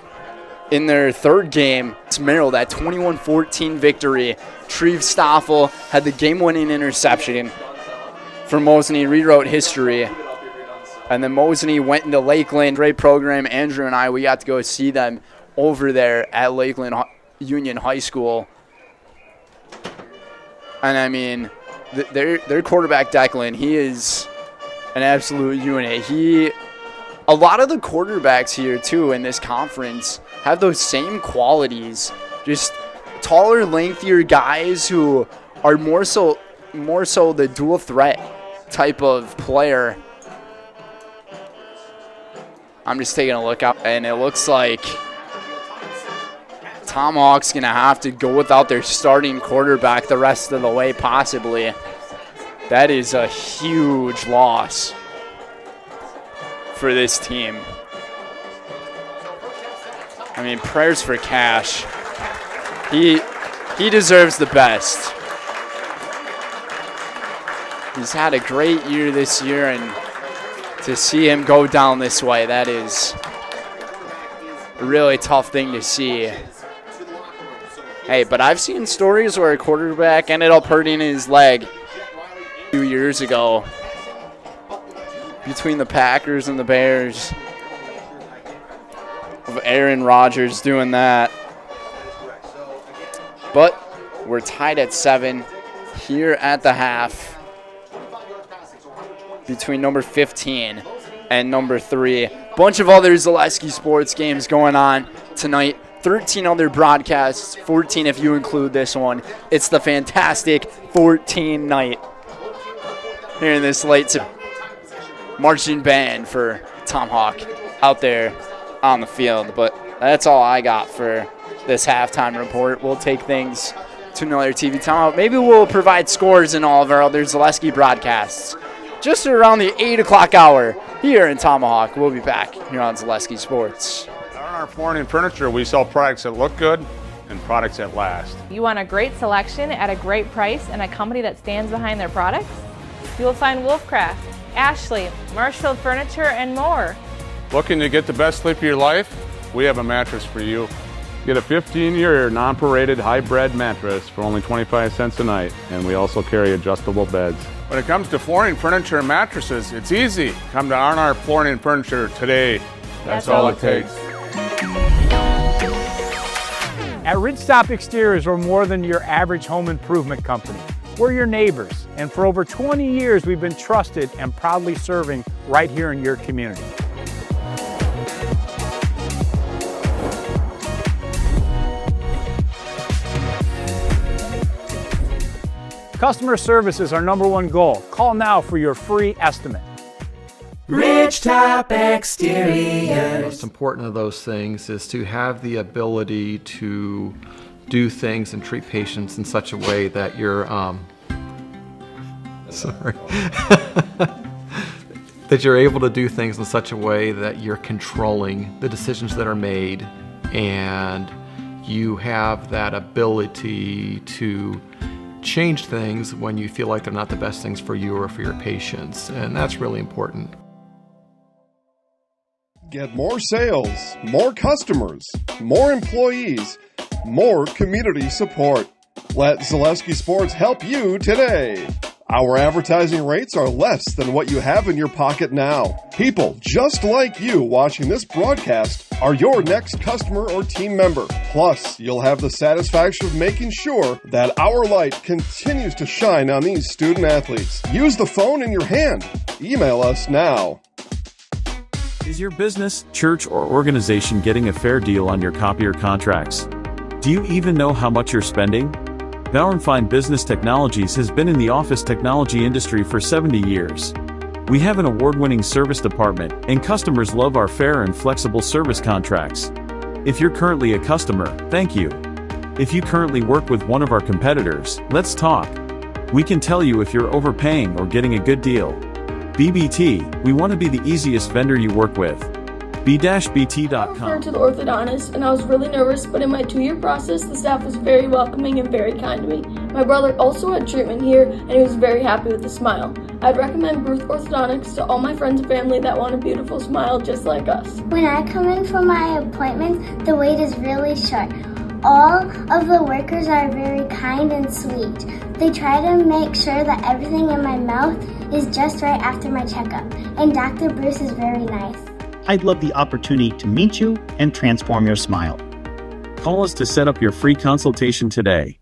in their third game. It's Merrill, that 21-14 victory. Treef Stoffel had the game-winning interception for Mosinee, rewrote history. And then Mosinee went into Lakeland. Great program. Andrew and I, we got to go see them over there at Lakeland Union High School. And I mean, their quarterback Declan, he is an absolute unit. A lot of the quarterbacks here too in this conference have those same qualities. Just taller, lengthier guys who are more so the dual threat type of player. I'm just taking a look out, and it looks like Tomahawk's going to have to go without their starting quarterback the rest of the way, possibly. That is a huge loss for this team. I mean, prayers for Cash. He deserves the best. He's had a great year this year, and to see him go down this way, that is a really tough thing to see. Hey, but I've seen stories where a quarterback ended up hurting his leg a few years ago between the Packers and the Bears, of Aaron Rodgers doing that. But we're tied at 7 here at the half between number 15 and number 3. Bunch of other Zaleski sports games going on tonight. 13 other broadcasts, 14 if you include this one. It's the fantastic 14 night here in this late marching band for Tomahawk out there on the field. But that's all I got for this halftime report. We'll take things to another TV timeout. Maybe we'll provide scores in all of our other Zaleski broadcasts just around the 8 o'clock hour here in Tomahawk. We'll be back here on Zaleski Sports. On our flooring and furniture, we sell products that look good and products that last. You want a great selection at a great price and a company that stands behind their products? You will find Wolfcraft, Ashley, Marshfield Furniture, and more. Looking to get the best sleep of your life? We have a mattress for you. Get a 15-year non-paraded high-bred mattress for only 25 cents a night, and we also carry adjustable beds. When it comes to flooring, furniture, and mattresses, it's easy. Come to R&R Flooring and Furniture today. That's all it takes. At Ridgestop Exteriors, we're more than your average home improvement company. We're your neighbors, and for over 20 years, we've been trusted and proudly serving right here in your community. Customer service is our #1 goal. Call now for your free estimate. Ridgetop Exteriors. The most important of those things is to have the ability to do things and treat patients in such a way that you're, that you're able to do things in such a way that you're controlling the decisions that are made, and you have that ability to change things when you feel like they're not the best things for you or for your patients, and that's really important. Get more sales, more customers, more employees, more community support. Let Zaleski Sports help you today. Our advertising rates are less than what you have in your pocket now. People just like you watching this broadcast are your next customer or team member. Plus, you'll have the satisfaction of making sure that our light continues to shine on these student athletes. Use the phone in your hand. Email us now. Is your business, church, or organization getting a fair deal on your copier contracts? Do you even know how much you're spending? Bauer & Fine Business Technologies has been in the office technology industry for 70 years. We have an award-winning service department, and customers love our fair and flexible service contracts. If you're currently a customer, thank you. If you currently work with one of our competitors, let's talk. We can tell you if you're overpaying or getting a good deal. BBT, we want to be the easiest vendor you work with. B-BT.com. I referred to the orthodontist and I was really nervous, but in my 2-year process, the staff was very welcoming and very kind to me. My brother also had treatment here and he was very happy with the smile. I'd recommend Ruth Orthodontics to all my friends and family that want a beautiful smile just like us. When I come in for my appointment, the wait is really short. All of the workers are very kind and sweet. They try to make sure that everything in my mouth is just right after my checkup, and Dr. Bruce is very nice. I'd love the opportunity to meet you and transform your smile. Call us to set up your free consultation today.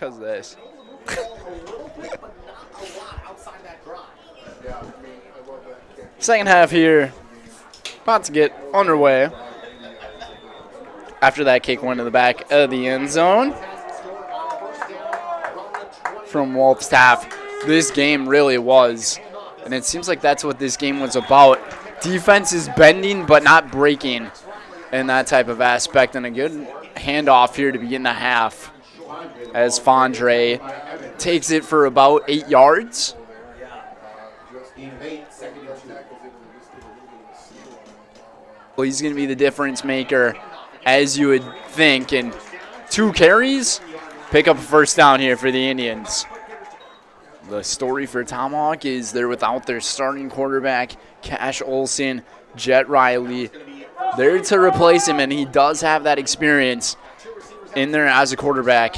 because of this. Second half here, about to get underway. After that kick went to the back of the end zone. From Wolf's half, this game really was. And it seems like that's what this game was about. Defense is bending but not breaking in that type of aspect. And a good handoff here to begin the half as Fondre takes it for about 8 yards. Well, he's going to be the difference maker, as you would think. And 2 carries, pick up a first down here for the Indians. The story for Tomahawk is they're without their starting quarterback, Cash Olson, Jet Riley. They're to replace him, and he does have that experience in there as a quarterback.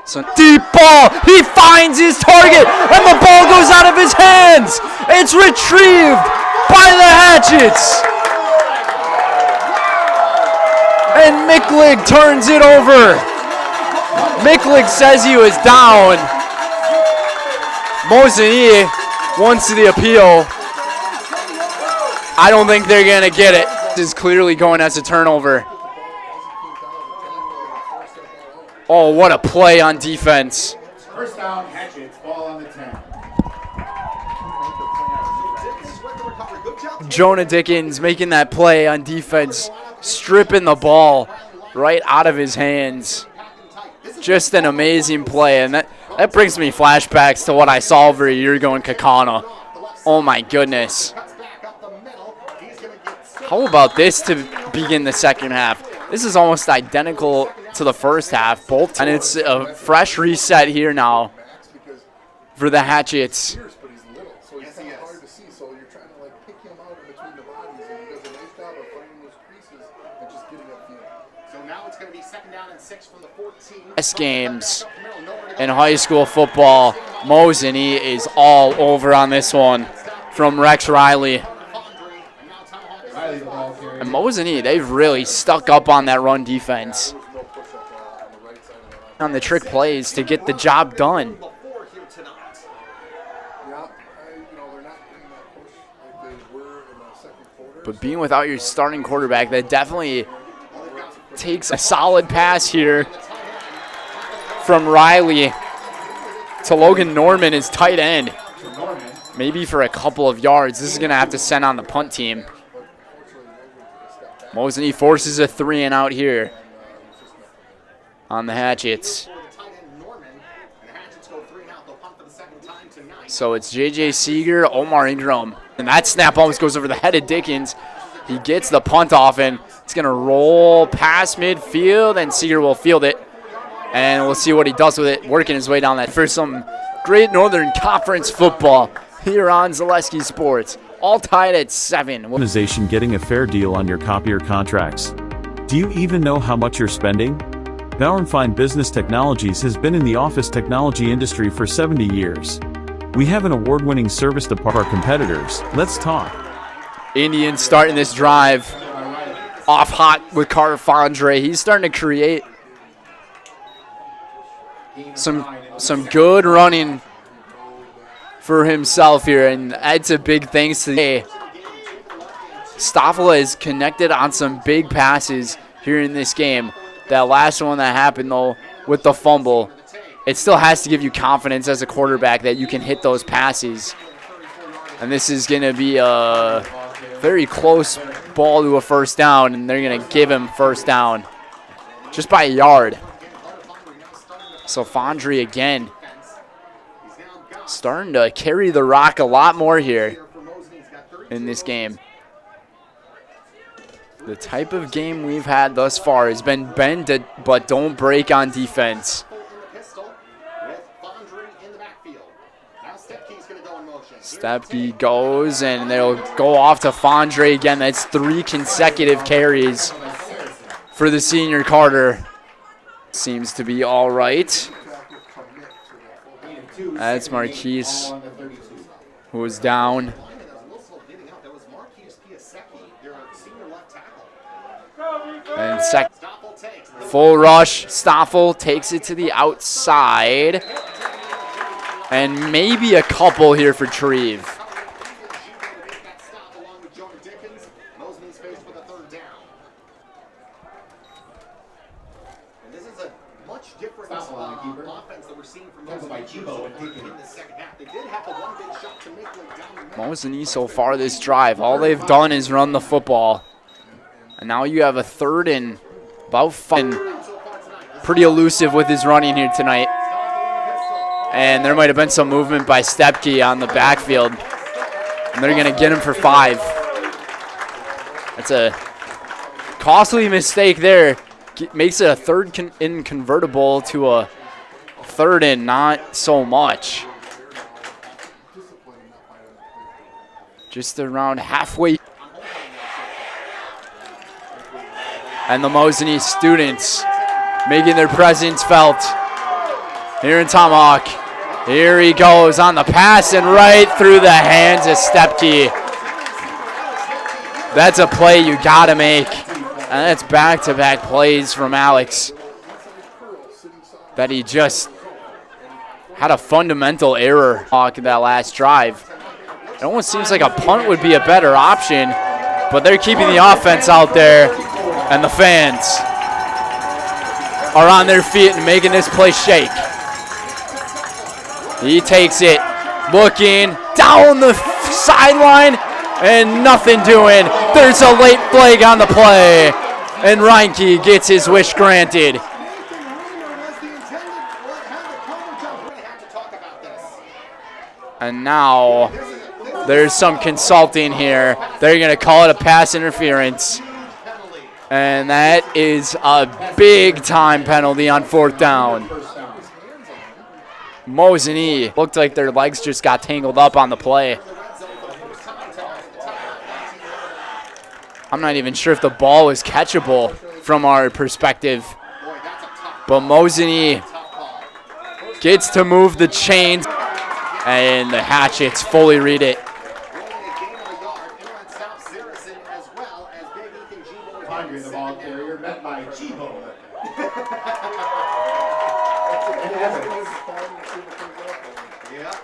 So deep ball, he finds his target, and the ball goes out of his hands. It's retrieved by the Hatchets. And Miklig turns it over. Miklig says he was down. Mosinee wants the appeal. I don't think they're going to get it. This is clearly going as a turnover. Oh, what a play on defense. First down, Hatchets, ball on the 10. Jonah Dickens making that play on defense, stripping the ball right out of his hands. Just an amazing play, and that brings me flashbacks to what I saw over a year ago in Kakana. Oh my goodness. How about this to begin the second half? This is almost identical to the first half, both, and it's a fresh reset here now for the Hatchets. Best games in high school football. Mosinee is all over on this one from Rex Riley. And Mosinee, they've really stuck up on that run defense. On the trick plays to get the job done. But being without your starting quarterback, that definitely takes a solid pass here from Riley to Logan Norman, his tight end. Maybe for a couple of yards. This is going to have to send on the punt team. Mosinee forces a 3-and-out here on the Hatchets. So it's J.J. Seeger, Omar Ingram. And that snap almost goes over the head of Dickens. He gets the punt off, and it's going to roll past midfield, and Seeger will field it. And we'll see what he does with it, working his way down that for some great Northern Conference football here on Zaleski Sports. All tied at 7. Organization getting a fair deal on your copier contracts. Do you even know how much you're spending? Bauer & Fine Business Technologies has been in the office technology industry for 70 years. We have an award-winning service to our competitors. Let's talk. Indians starting this drive off hot with Carter Fondre. He's starting to create some good running for himself here, and that's a big thanks to Stoffel is connected on some big passes here in this game. That last one that happened, though, with the fumble, it still has to give you confidence as a quarterback that you can hit those passes. And this is going to be a very close ball to a first down, and they're going to give him first down just by a yard. So Fondre again starting to carry the rock a lot more here in this game. The type of game we've had thus far has been bend but don't break on defense. Stepke goes, and they'll go off to Fondre again. That's 3 consecutive carries for the senior Carter. Seems to be all right. That's Marquise, who is down. And full rush. Stoffel takes it to the outside. And maybe a couple here for Treve. This is a much different offense that we're seeing from Mosinee in the second half. They did have the one big shot to make down the Mosinee so far this drive, all they've done is run the football. And now you have a 3rd and about 5. Pretty elusive with his running here tonight. And there might have been some movement by Stepke on the backfield. And they're going to get him for 5. That's a costly mistake there. Makes it a 3rd and convertible to a 3rd and not so much. Just around halfway. And the Mosinee students making their presence felt here in Tomahawk. Here he goes on the pass and right through the hands of Stepke. That's a play you gotta make. And that's back-to-back plays from Alex. That he just had a fundamental error in that last drive. It almost seems like a punt would be a better option, but they're keeping the offense out there, and the fans are on their feet and making this place shake. He takes it, looking down the sideline, and nothing doing. There's a late flag on the play, and Reinke gets his wish granted. And now there's some consulting here. They're going to call it a pass interference. And that is a big-time penalty on 4th down. Mosinee looked like their legs just got tangled up on the play. I'm not even sure if the ball was catchable from our perspective. But Mosinee gets to move the chains. And the Hatchets fully read it.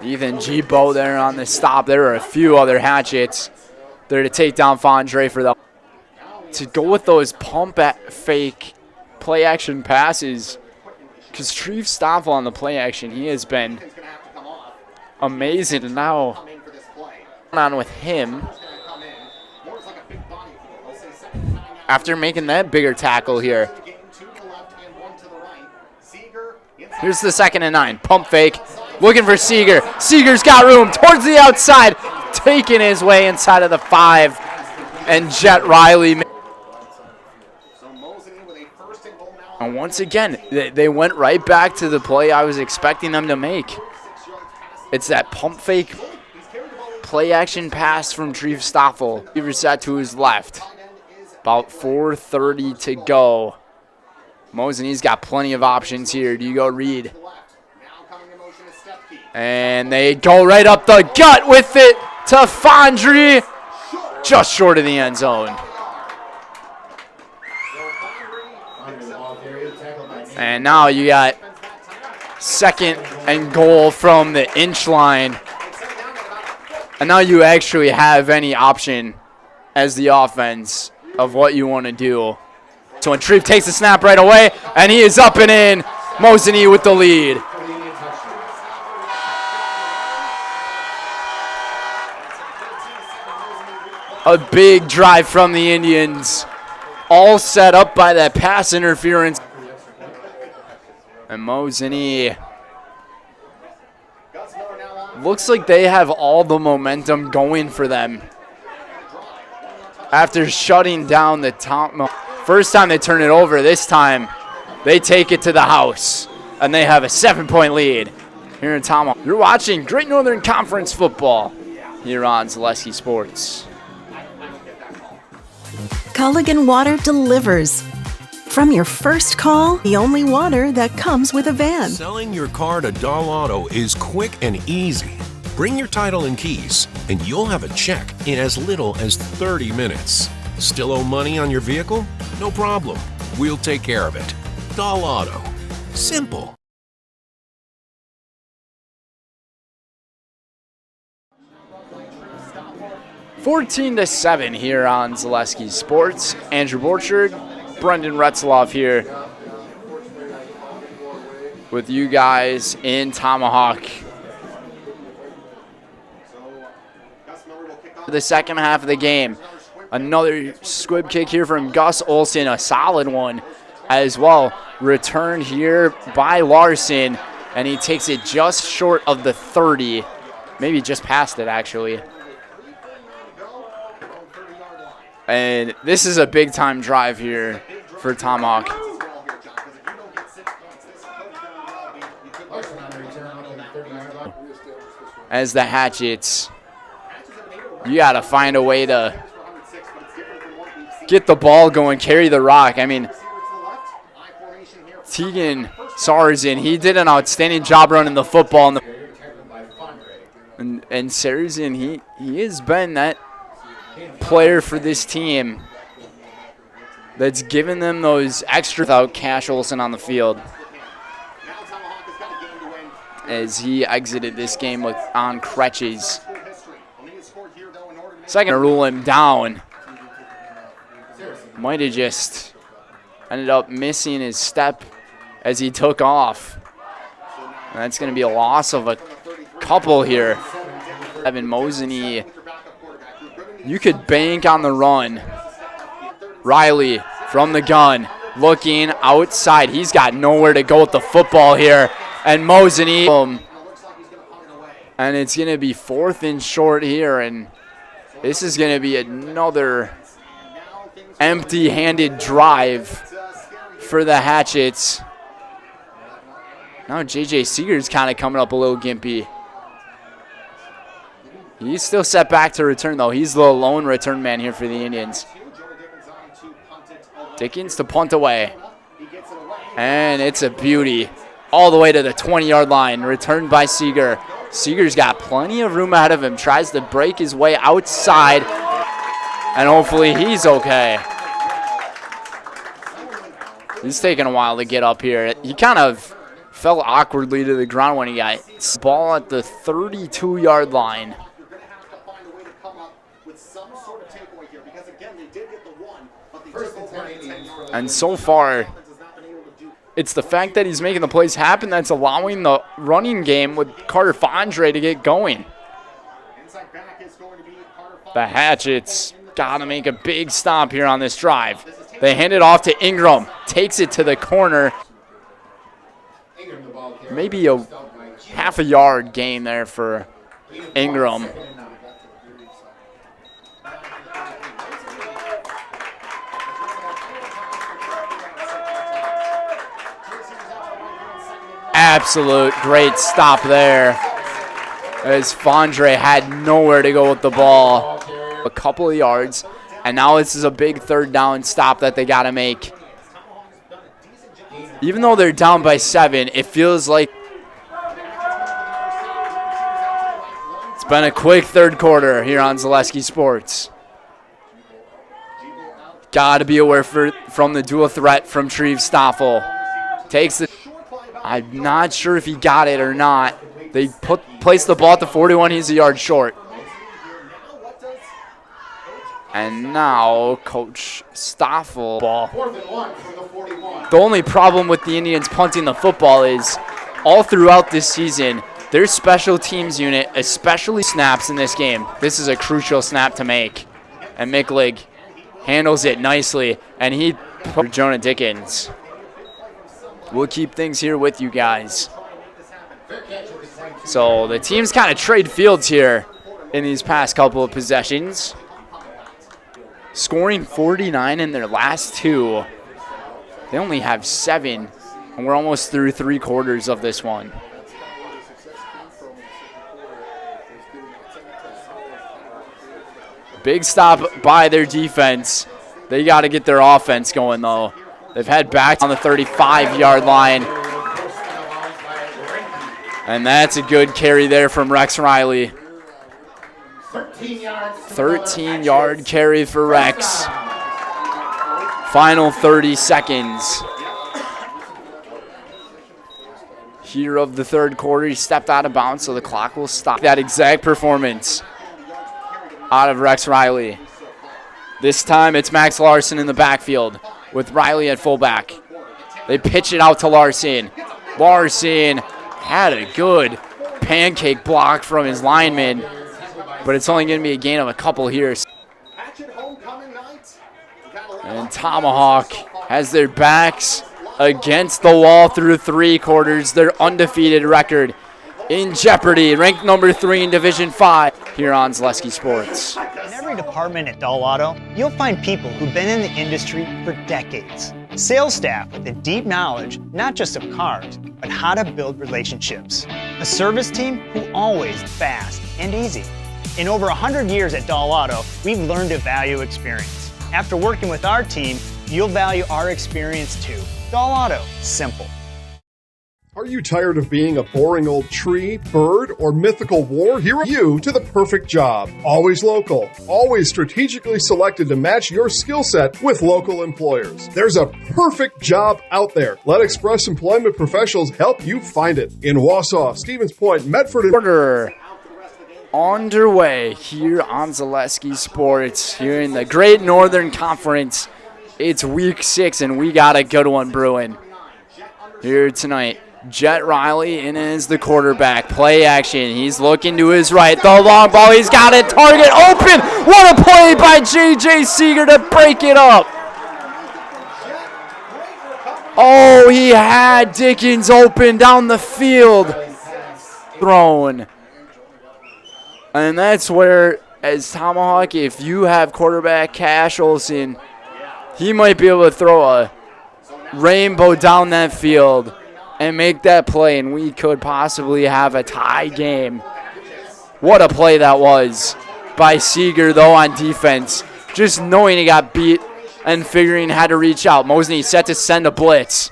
Ethan Gibo there on the stop. There are a few other Hatchets there to take down Fondre for the. To go with those pump fake play action passes, because Treve Stoffel on the play action, he has been amazing. And now on with him after making that bigger tackle here. Here's the 2nd and 9. Pump fake. Looking for Seeger. Seeger's got room towards the outside. Taking his way inside of the 5. And Jet Riley. And once again, they went right back to the play I was expecting them to make. It's that pump fake play action pass from Treve Stoffel. He reset to his left. About 4:30 to go. Mosinee's got plenty of options here. Do you go read? And they go right up the gut with it to Fondre. Just short of the end zone. And now you got 2nd and goal from the inch line. And now you actually have any option as the offense of what you want to do. So when Treve takes the snap right away, and he is up and in. Mosinee with the lead. A big drive from the Indians. All set up by that pass interference. And Mosinee looks like they have all the momentum going for them after shutting down the top. First time they turn it over, this time they take it to the house, and they have a 7-point lead here in Tomahawk. You're watching Great Northern Conference football here on Zaleski Sports. Culligan Water delivers. From your first call, the only water that comes with a van. Selling your car to Dahl Auto is quick and easy. Bring your title and keys, and you'll have a check in as little as 30 minutes. Still owe money on your vehicle? No problem. We'll take care of it. Dahl Auto. Simple. (14-7) here on Zaleski Sports. Andrew Borchard, Brendan Retzloff here with you guys in Tomahawk. The second half of the game. Another squib kick here from Gus Olson, a solid one as well. Returned here by Larson, and he takes it just short of the 30. Maybe just past it, actually. And this is a big-time drive here for Tomahawk. As the Hatchets, you got to find a way to get the ball going, carry the rock. I mean, Tegan Sarzin, he did an outstanding job running the football. And Sarzin, he has been that player for this team that's given them those extra without Cash Olson on the field. As he exited this game on crutches. Second to rule him down. Might have just ended up missing his step as he took off. And that's going to be a loss of a couple here. Evan Mosinee, you could bank on the run. Riley from the gun, looking outside. He's got nowhere to go with the football here. And Mosinee, and it's going to be 4th and short here. And this is going to be another empty-handed drive for the Hatchets. Now J.J. Seeger's kind of coming up a little gimpy. He's still set back to return, though. He's the lone return man here for the Indians. Dickens to punt away. And it's a beauty. All the way to the 20-yard line. Returned by Seeger. Seeger's got plenty of room ahead of him. Tries to break his way outside. And hopefully he's okay. He's taking a while to get up here. He kind of fell awkwardly to the ground when he got ball at the 32-yard line. And so far, it's the fact that he's making the plays happen that's allowing the running game with Carter Fondre to get going. The Hatchets got to make a big stop here on this drive. They hand it off to Ingram. Takes it to the corner. Maybe a half a yard gain there for Ingram. Absolute great stop there, as Fondre had nowhere to go with the ball. A couple of yards, and now this is a big 3rd down stop that they got to make. Even though they're down by 7, it feels like it's been a quick 3rd quarter here on Zaleski Sports. Got to be aware from the dual threat from Treve Stoffel. Takes the. I'm not sure if he got it or not. They placed the ball at the 41. He's a yard short. And now Coach Stoffel ball. The only problem with the Indians punting the football is all throughout this season, their special teams unit, especially snaps in this game. This is a crucial snap to make. And Miklig handles it nicely. And he put Jonah Dickens. We'll keep things here with you guys. So the teams kind of trade fields here in these past couple of possessions. Scoring 49 in their last 2. They only have 7, and we're almost through 3 quarters of this one. Big stop by their defense. They got to get their offense going, though. They've had back on the 35-yard line. And that's a good carry there from Rex Riley. 13-yard carry for Rex. Final 30 seconds. Here of the third quarter, he stepped out of bounds, so the clock will stop. That exact performance out of Rex Riley. This time it's Max Larson in the backfield with Riley at fullback. They pitch it out to Larson. Larson had a good pancake block from his lineman, but it's only going to be a gain of a couple here. And Tomahawk has their backs against the wall through 3 quarters. Their undefeated record in jeopardy. Ranked number 3 in Division 5 here on Zaleski Sports. In every department at Dull Auto, you'll find people who've been in the industry for decades. Sales staff with a deep knowledge, not just of cars, but how to build relationships. A service team who always fast and easy. In over 100 years at Dull Auto, we've learned to value experience. After working with our team, you'll value our experience too. Dull Auto, simple. Are you tired of being a boring old tree, bird, or mythical war hero? You to the perfect job. Always local. Always strategically selected to match your skill set with local employers. There's a perfect job out there. Let Express Employment Professionals help you find it. In Wausau, Stevens Point, Medford, and Order underway here on Zaleski Sports here in the Great Northern Conference. It's week 6 and we got a good one brewing here tonight. Jet Riley in as the quarterback. Play action. He's looking to his right. The long ball. He's got it. Target open. What a play by J.J. Seeger to break it up. Oh, he had Dickens open down the field. Thrown. And that's where, as Tomahawk, if you have quarterback Cash Olsen, he might be able to throw a rainbow down that field and make that play, and we could possibly have a tie game. What a play that was by Seeger, though, on defense. Just knowing he got beat and figuring how to reach out. Mosinee set to send a blitz,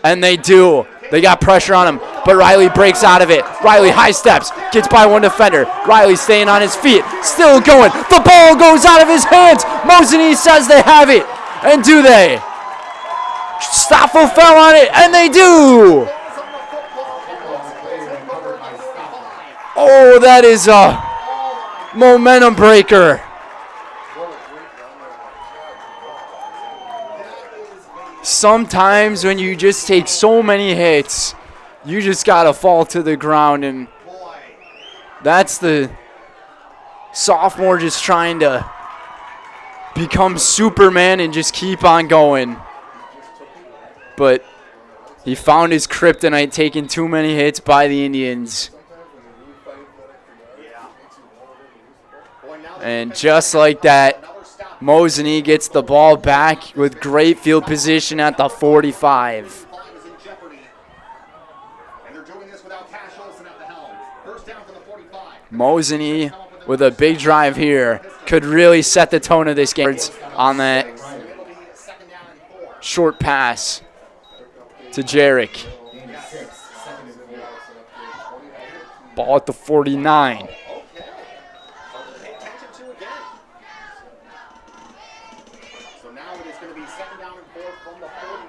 and they do. They got pressure on him, but Riley breaks out of it. Riley high steps, gets by one defender. Riley staying on his feet, still going. The ball goes out of his hands. Mosinee says they have it, and do they? Stoffel fell on it, and they do! Oh, that is a momentum breaker. Sometimes when you just take so many hits, you just gotta fall to the ground, and that's the sophomore just trying to become Superman and just keep on going. But he found his kryptonite, taking too many hits by the Indians. And just like that, Mosinee gets the ball back with great field position at the 45. Mosinee with a big drive here could really set the tone of this game on that short pass to Jarek. Ball at the 49. So now it is going to be 2nd down and 4 from the 49.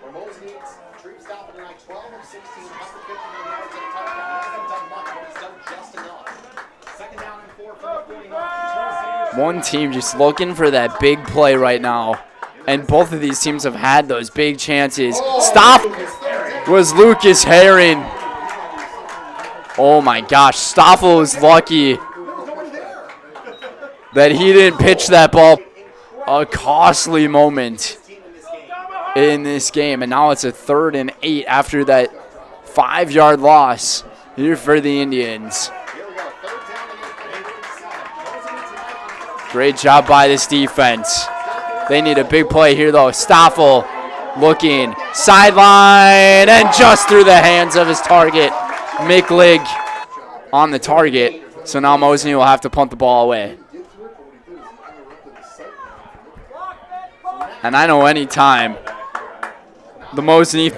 Where Mosinee treats down for tonight 12 of 16, 159 yards and a touchdown. He hasn't done much, but he's done just enough. 2nd down and 4 from the 49. One team just looking for that big play right now. And both of these teams have had those big chances. Stop was Lucas Herring. Oh my gosh, Stoffel was lucky that he didn't pitch that ball. A costly moment in this game. And now it's a 3rd and 8 after that 5-yard loss here for the Indians. Great job by this defense. They need a big play here, though. Stoffel looking sideline and just through the hands of his target. Micklig on the target. So now Mosinee will have to punt the ball away. And I know any time the Mosinee.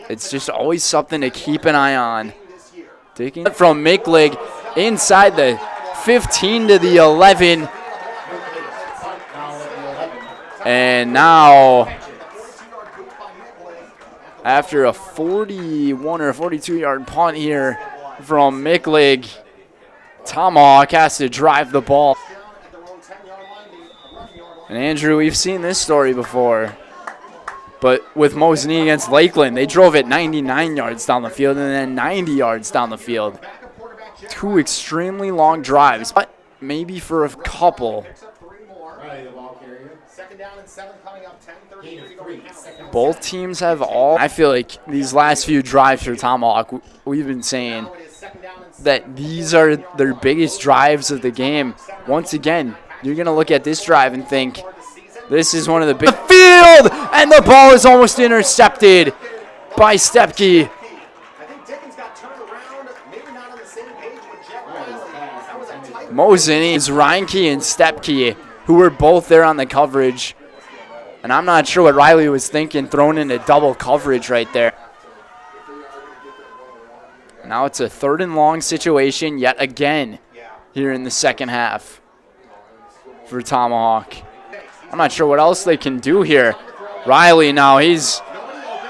It's just always something to keep an eye on. Digging from Micklig inside the 15 to the 11. And now, after a 41 or 42-yard punt here from Micklig, Tomahawk has to drive the ball. And Andrew, we've seen this story before. But with Mosinee against Lakeland, they drove it 99 yards down the field and then 90 yards down the field. 2 extremely long drives, but maybe for a couple. Both teams have all. I feel like these last few drives for Tomahawk, we've been saying that these are their biggest drives of the game. Once again, you're going to look at this drive and think, this is one of the big field, and the ball is almost intercepted by Stepke. Mosinee is Reinke and Stepke, who were both there on the coverage. And I'm not sure what Riley was thinking, throwing into double coverage right there. Now it's a 3rd and long situation yet again here in the second half for Tomahawk. I'm not sure what else they can do here. Riley now, he's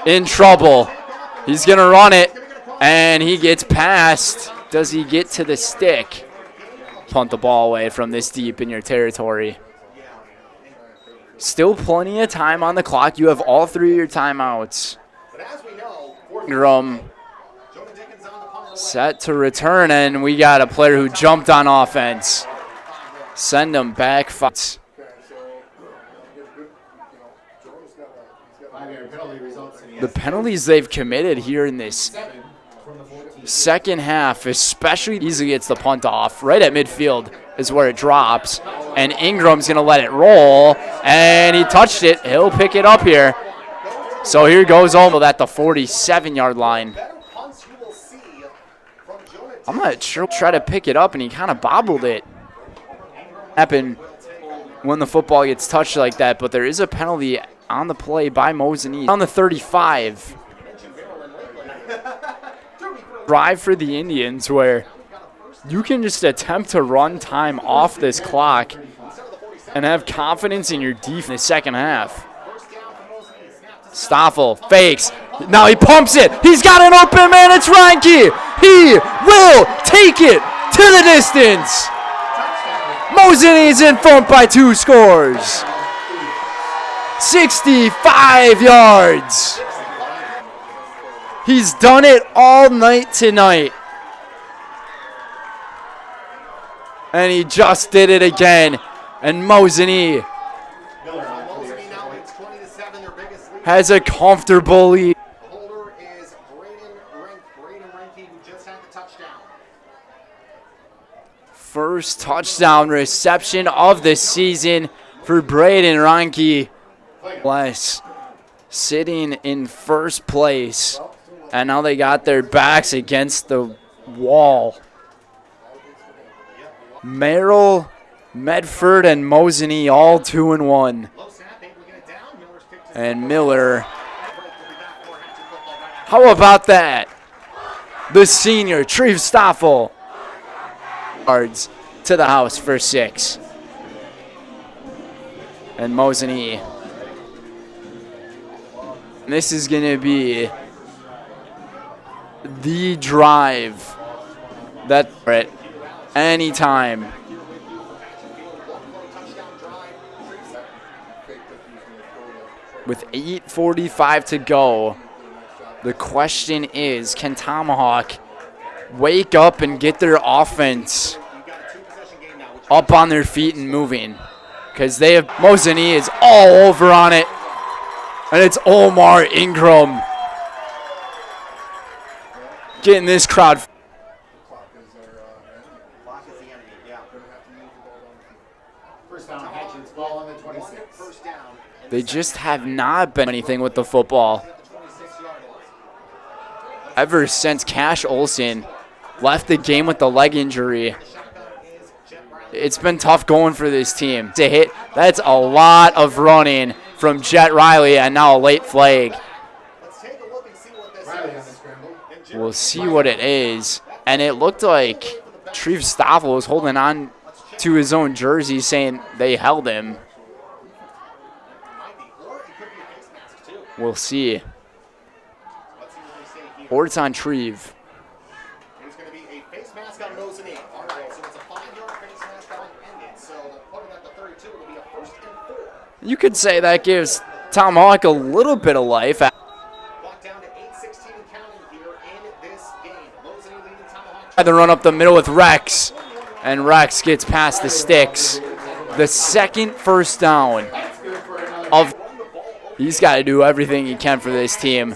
in trouble. He's going to run it, and he gets past. Does he get to the stick? Punt the ball away from this deep in your territory. Still plenty of time on the clock. You have all 3 of your timeouts. Ingram set to return, and we got a player who jumped on offense. Send him back. The penalties they've committed here in this second half, especially easily gets the punt off. Right at midfield is where it drops. And Ingram's going to let it roll. And he touched it. He'll pick it up here. So here goes almost at the 47-yard line. I'm not sure. Try to pick it up, and he kind of bobbled it. Happen when the football gets touched like that, but there is a penalty on the play by Mosinee. On the 35. Drive for the Indians where you can just attempt to run time off this clock and have confidence in your defense in the second half. Stoffel fakes. Now he pumps it. He's got an open man. It's Reinke. He will take it to the distance. Mosinee's in front by 2 scores. 65 yards. He's done it all night tonight. And he just did it again. And Mosinee has a comfortable lead. First touchdown reception of the season for Braden Reinke. Bless. Sitting in first place. And now they got their backs against the wall. Merrill, Medford, and Mosinee all 2-1. And Miller. How about that? The senior, Treve Stoffel. Yards to the house for 6. And Mosinee. And this is going to be the drive that at any time. With 8:45 to go, the question is, can Tomahawk wake up and get their offense up on their feet and moving? Because they have Mosinee is all over on it. And it's Omar Ingram getting this crowd. They just have not been anything with the football ever since Cash Olsen left the game with the leg injury. It's been tough going for this team to hit. That's a lot of running from Jet Riley, and now a late flag. We'll see what it is. And it looked like Trev Stoffel is holding on to his own jersey, saying they held him. We'll see. Or it's on Trev. There's going to be a face mask on Mosinee. All right, so it's a 5-yard face mask on ended. So they'll put it at the 32. It'll be a 1st and 4. You could say that gives Tomahawk a little bit of life. Clock down to 8:16 and counting here in this game. Mosinee leading Tomahawk. The run up the middle with Rex. And Rex gets past the sticks. The second first down of. He's got to do everything he can for this team.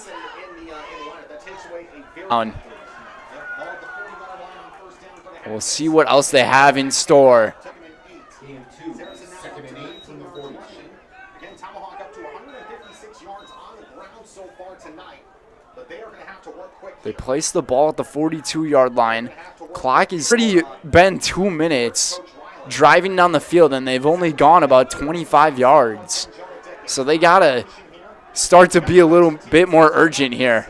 We'll see what else they have in store. They place the ball at the 42-yard line. Clock is pretty been 2 minutes driving down the field, and they've only gone about 25 yards. So they got to start to be a little bit more urgent here.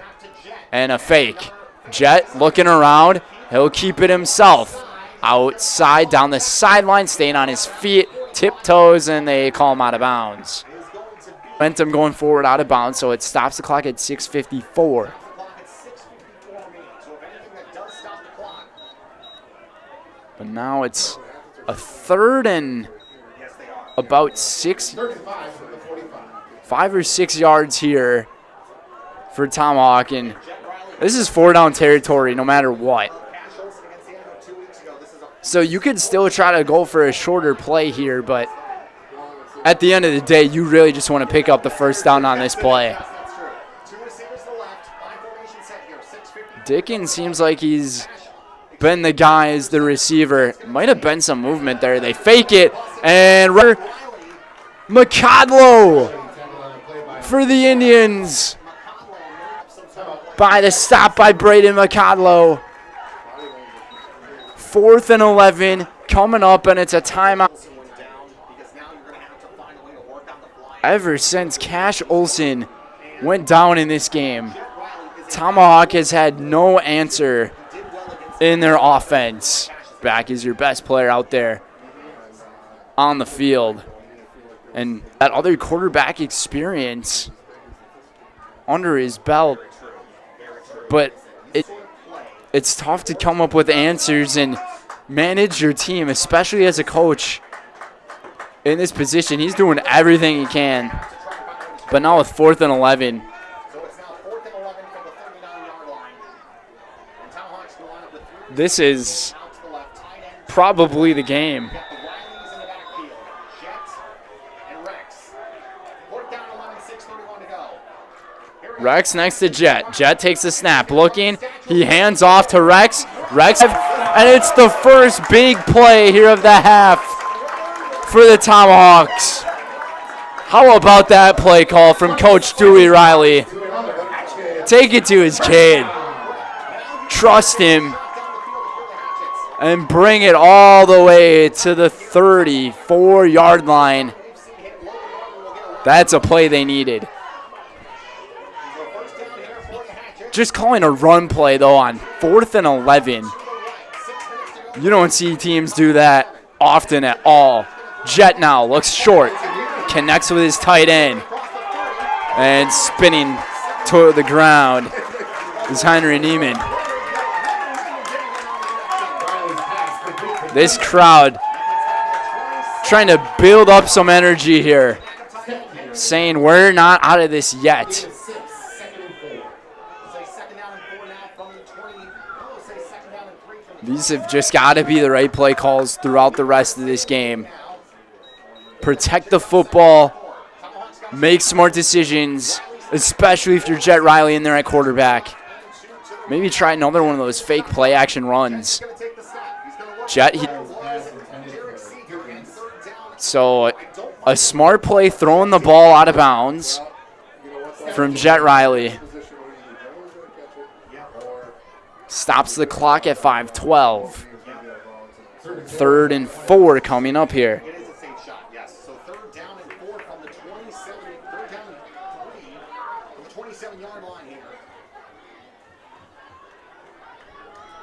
And a fake. Jet looking around. He'll keep it himself. Outside, down the sideline, staying on his feet, tiptoes, and they call him out of bounds. Momentum going forward out of bounds, so it stops the clock at 6:54. But now it's a 3rd and about 5 or 6 yards here for Tomahawk, and this is 4-down territory no matter what. So you could still try to go for a shorter play here, but at the end of the day, you really just want to pick up the first down on this play. Dickens seems like he's been the guy as the receiver. Might have been some movement there. They fake it, and McCodlow for the Indians by the stop by Braden McCodlow. 4th and 11 coming up, and it's a timeout. Ever since Cash Olson went down in this game, Tomahawk has had no answer in their offense. Back is your best player out there on the field. And that other quarterback experience under his belt. But it's tough to come up with answers and manage your team, especially as a coach in this position. He's doing everything he can. But now with 4th and 11. This is probably the game. Rex next to Jet. Jet takes the snap. Looking. He hands off to Rex. And it's the first big play here of the half for the Tomahawks. How about that play call from Coach Dewey Riley? Take it to his kid. Trust him. And bring it all the way to the 34-yard line. That's a play they needed. Just calling a run play, though, on 4th and 11. You don't see teams do that often at all. Jet now looks short. Connects with his tight end. And spinning to the ground is Henry Neiman. This crowd trying to build up some energy here, saying we're not out of this yet. These have just got to be the right play calls throughout the rest of this game. Protect the football, make smart decisions, especially if you're Jet Riley in there at quarterback. Maybe try another one of those fake play action runs. Jet, so a smart play throwing the ball out of bounds from Jet Riley. Stops the clock at 5:12. 3rd and 4 coming up here. It is a safe shot, yes. So 3rd down and 4 from the 27, 3rd down and 3 from the 27-yard line here.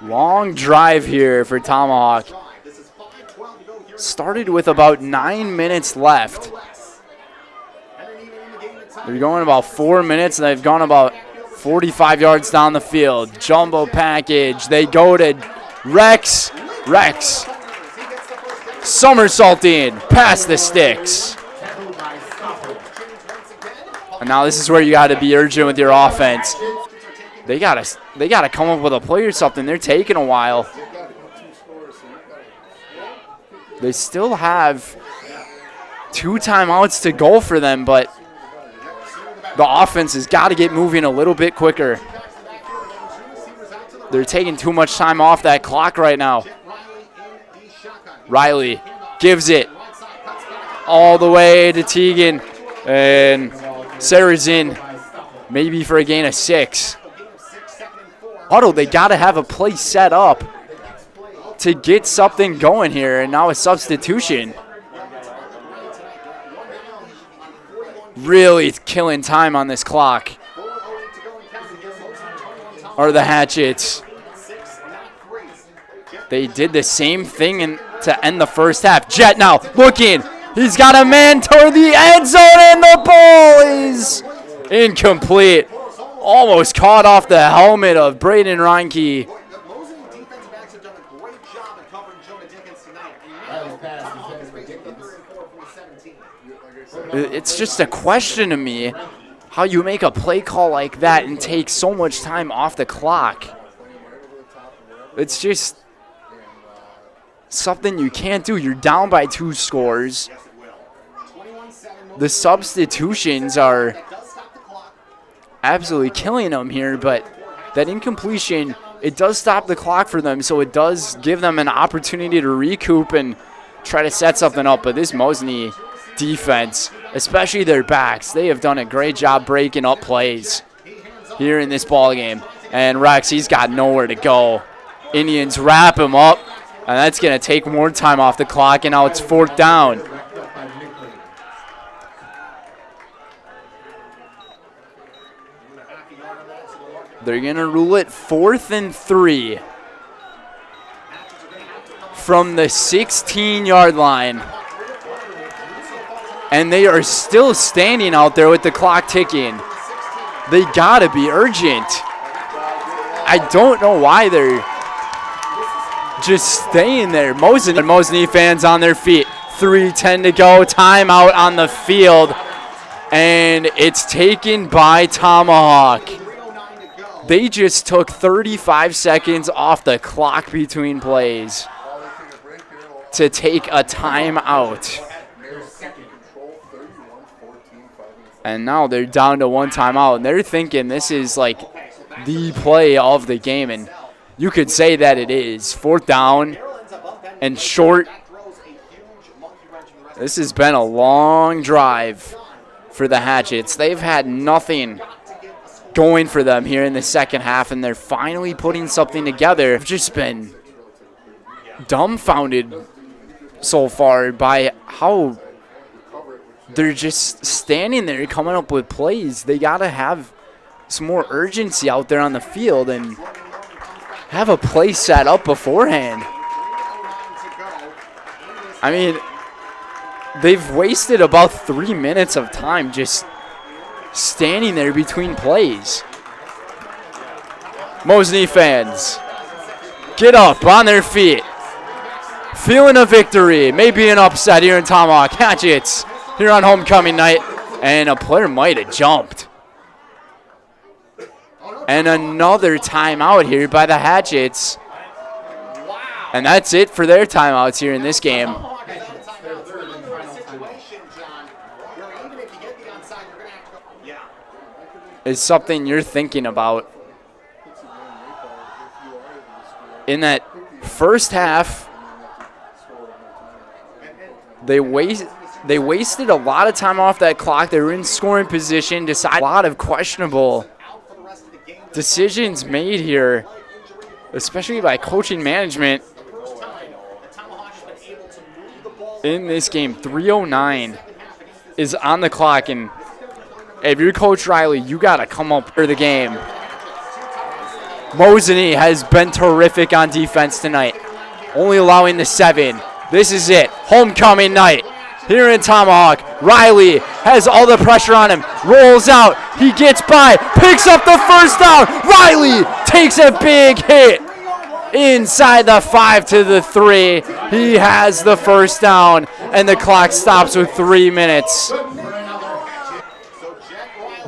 Long drive here for Tomahawk. Started with about 9 minutes left. They're going about 4 minutes, and they've gone about 45 yards down the field. Jumbo package. They go to Rex. Rex somersaulting past the sticks. And now this is where you got to be urgent with your offense. They gotta come up with a play or something. They're taking a while. They still have 2 timeouts to go for them, but the offense has got to get moving a little bit quicker. They're taking too much time off that clock right now. Riley gives it all the way to Teagan. And Sarah's in, maybe for a gain of 6. Huddle, they got to have a play set up to get something going here. And now a substitution. Really killing time on this clock are the Hatchets. They did the same thing to end the first half. Jet now looking. He's got a man toward the end zone, and the ball is incomplete. Almost caught off the helmet of Braden Reinke. It's just a question to me how you make a play call like that and take so much time off the clock. It's just something you can't do. You're down by 2 scores. The substitutions are absolutely killing them here, but that incompletion, it does stop the clock for them, so it does give them an opportunity to recoup and try to set something up. But this Mosinee defense, especially their backs, they have done a great job breaking up plays here in this ball game. And Rex, he's got nowhere to go. Indians wrap him up, and that's going to take more time off the clock, and now it's 4th down. They're going to rule it 4th and 3 from the 16-yard line. And they are still standing out there with the clock ticking. They got to be urgent. I don't know why they're just staying there. Mosinee fans on their feet. 3:10 to go. Timeout on the field. And it's taken by Tomahawk. They just took 35 seconds off the clock between plays to take a timeout. And now they're down to 1 timeout, and they're thinking this is like the play of the game, and you could say that it is. 4th down and short. This has been a long drive for the Hatchets. They've had nothing going for them here in the second half, and they're finally putting something together. I've just been dumbfounded so far by how they're just standing there coming up with plays. They got to have some more urgency out there on the field and have a play set up beforehand. I mean, they've wasted about 3 minutes of time just standing there between plays. Mosinee fans, get up on their feet. Feeling a victory, maybe an upset here in Tomahawk. Hatchets here on homecoming night, and a player might have jumped. And another timeout here by the Hatchets. And that's it for their timeouts here in this game. Is something you're thinking about. In that first half, they wasted a lot of time off that clock. They were in scoring position, decided a lot of questionable decisions made here, especially by coaching management in this game. 3:09 is on the clock, and if you're Coach Riley, you got to come up for the game. Mosinee has been terrific on defense tonight, only allowing the 7. This is it, homecoming night here in Tomahawk. Riley has all the pressure on him, rolls out, he gets by, picks up the first down. Riley takes a big hit inside the 5 to the 3. He has the first down, and the clock stops with 3 minutes.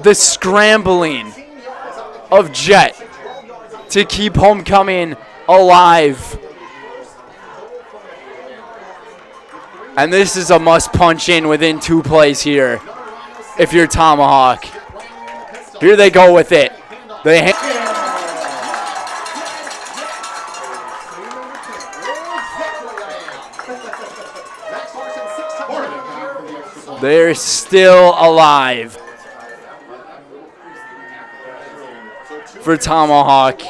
The scrambling of Jet to keep homecoming alive. And this is a must punch in within 2 plays here if you're Tomahawk. Here they go with it. They're still alive for Tomahawk.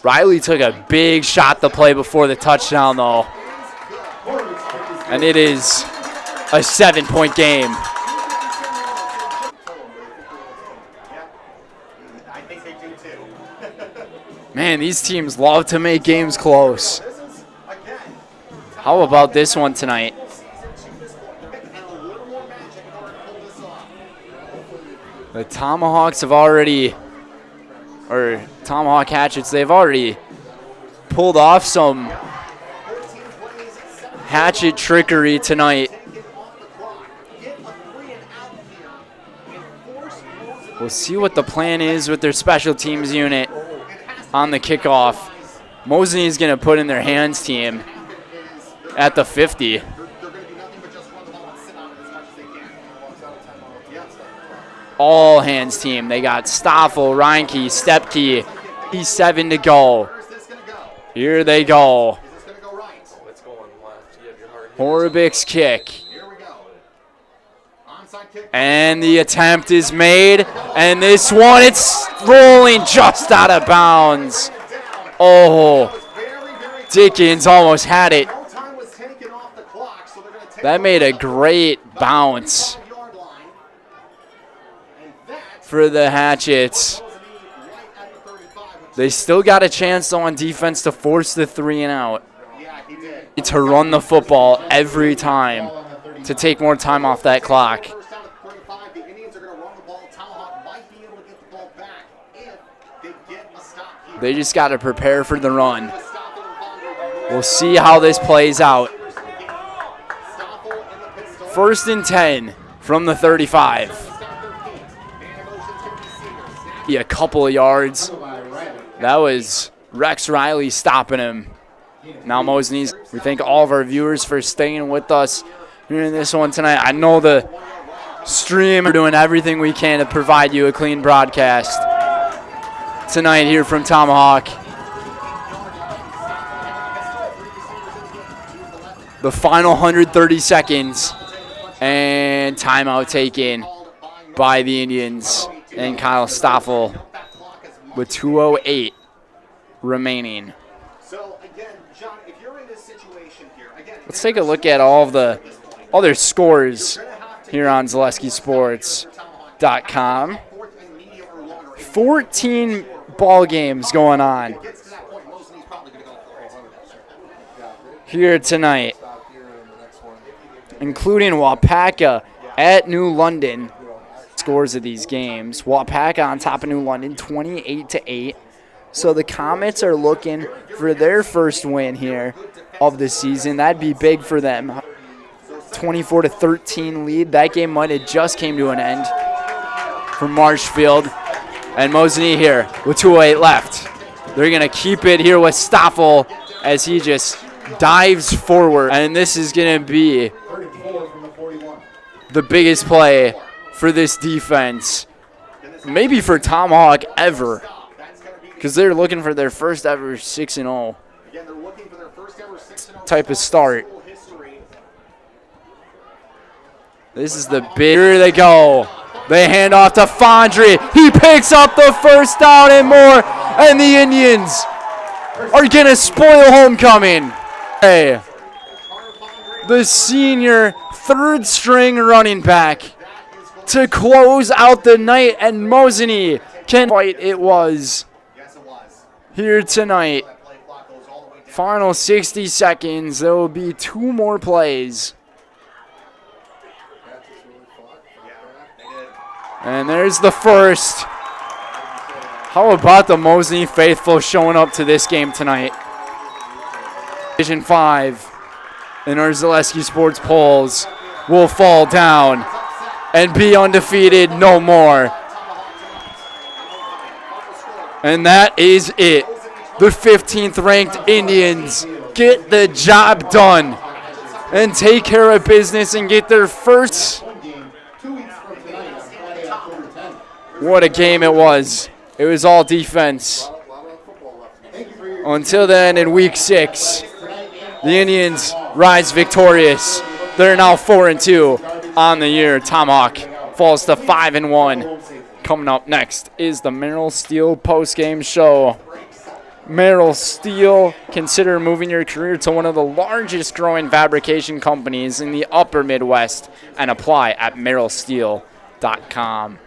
Riley took a big shot to play before the touchdown, though. And it is a 7-point game. Man, these teams love to make games close. How about this one tonight? The Tomahawks have already, or Tomahawk Hatchets, they've already pulled off some hatchet trickery tonight. We'll see what the plan is with their special teams unit on the kickoff. Mosinee is going to put in their hands team at the 50. All hands team. They got Stoffel, Reinke, Stepke. He's 7 to go. Here they go. Horobik's kick. And the attempt is made. And this one, it's rolling just out of bounds. Oh, Dickens almost had it. That made a great bounce for the Hatchets. They still got a chance, though, on defense to force the 3 and out. To run the football every time to take more time off that clock. They just got to prepare for the run. We'll see how this plays out. 1st and 10 from the 35. A couple of yards. That was Rex Riley stopping him. Now Mosinee's. We thank all of our viewers for staying with us here in this one tonight. I know the stream, we're doing everything we can to provide you a clean broadcast tonight here from Tomahawk. The final 130 seconds and timeout taken by the Indians and Kyle Stoffel with 2:08 remaining. Let's take a look at all of the other scores here on ZaleskiSports.com. 14 ball games going on here tonight, including Wapaka at New London. Scores of these games: Wapaka on top of New London, 28-8. So the Comets are looking for their first win here of the season. That'd be big for them. 24-13 lead. That game might have just came to an end for Marshfield. And Mosinee here with 2:08 left. They're going to keep it here with Stoffel as he just dives forward. And this is going to be the biggest play for this defense, maybe for Tomahawk ever, because they're looking for their first ever 6-0 type of start. This is the big. Here they go. They hand off to Fondry. He picks up the first down and more, and the Indians are going to spoil homecoming. Hey, the senior third-string running back to close out the night, and Mosinee can fight. It was here tonight. Final 60 seconds. There will be 2 more plays. And there's the first. How about the Mosinee faithful showing up to this game tonight? Division 5 in our Zaleski Sports polls will fall down and be undefeated no more. And that is it. The 15th ranked Indians get the job done and take care of business and get their first. What a game it was. It was all defense. Until then, in week 6, the Indians rise victorious. They're now 4-2 on the year. Tomahawk falls to 5-1. Coming up next is the Merrill Steel postgame show. Merrill Steel, consider moving your career to one of the largest growing fabrication companies in the upper Midwest and apply at merrillsteel.com.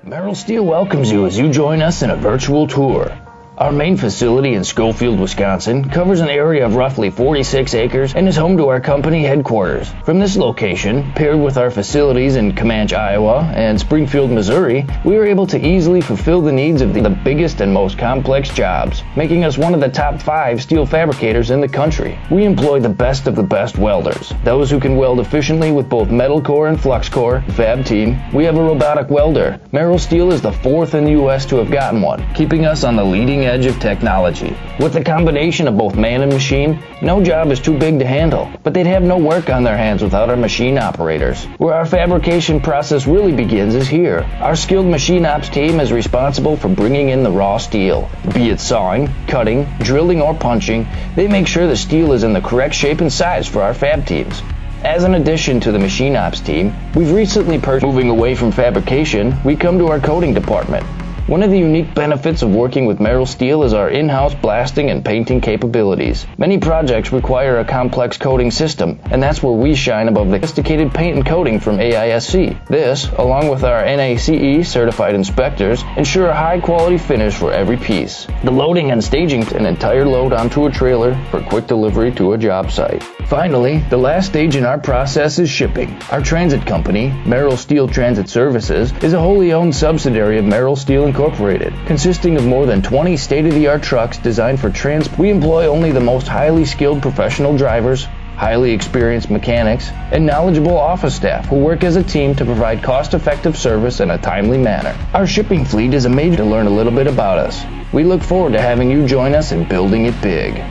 Merrill Steel welcomes you as you join us in a virtual tour. Our main facility in Schofield, Wisconsin covers an area of roughly 46 acres and is home to our company headquarters. From this location, paired with our facilities in Comanche, Iowa and Springfield, Missouri, we are able to easily fulfill the needs of the biggest and most complex jobs, making us one of the top 5 steel fabricators in the country. We employ the best of the best welders, those who can weld efficiently with both metal core and flux core. Fab team, we have a robotic welder. Merrill Steel is the 4th in the U.S. to have gotten one, keeping us on the leading edge of technology. With the combination of both man and machine, no job is too big to handle, but they'd have no work on their hands without our machine operators. Where our fabrication process really begins is here. Our skilled machine ops team is responsible for bringing in the raw steel. Be it sawing, cutting, drilling, or punching, they make sure the steel is in the correct shape and size for our fab teams. As an addition to the machine ops team, we've recently purchased. Moving away from fabrication, we come to our coating department. One of the unique benefits of working with Merrill Steel is our in-house blasting and painting capabilities. Many projects require a complex coating system, and that's where we shine above the sophisticated paint and coating from AISC. This, along with our NACE certified inspectors, ensure a high-quality finish for every piece. The loading and staging an entire load onto a trailer for quick delivery to a job site. Finally, the last stage in our process is shipping. Our transit company, Merrill Steel Transit Services, is a wholly owned subsidiary of Merrill Steel Incorporated, consisting of more than 20 state-of-the-art trucks designed for transport. We employ only the most highly skilled professional drivers, highly experienced mechanics, and knowledgeable office staff who work as a team to provide cost-effective service in a timely manner. Our shipping fleet is amazing to learn a little bit about us. We look forward to having you join us in building it big.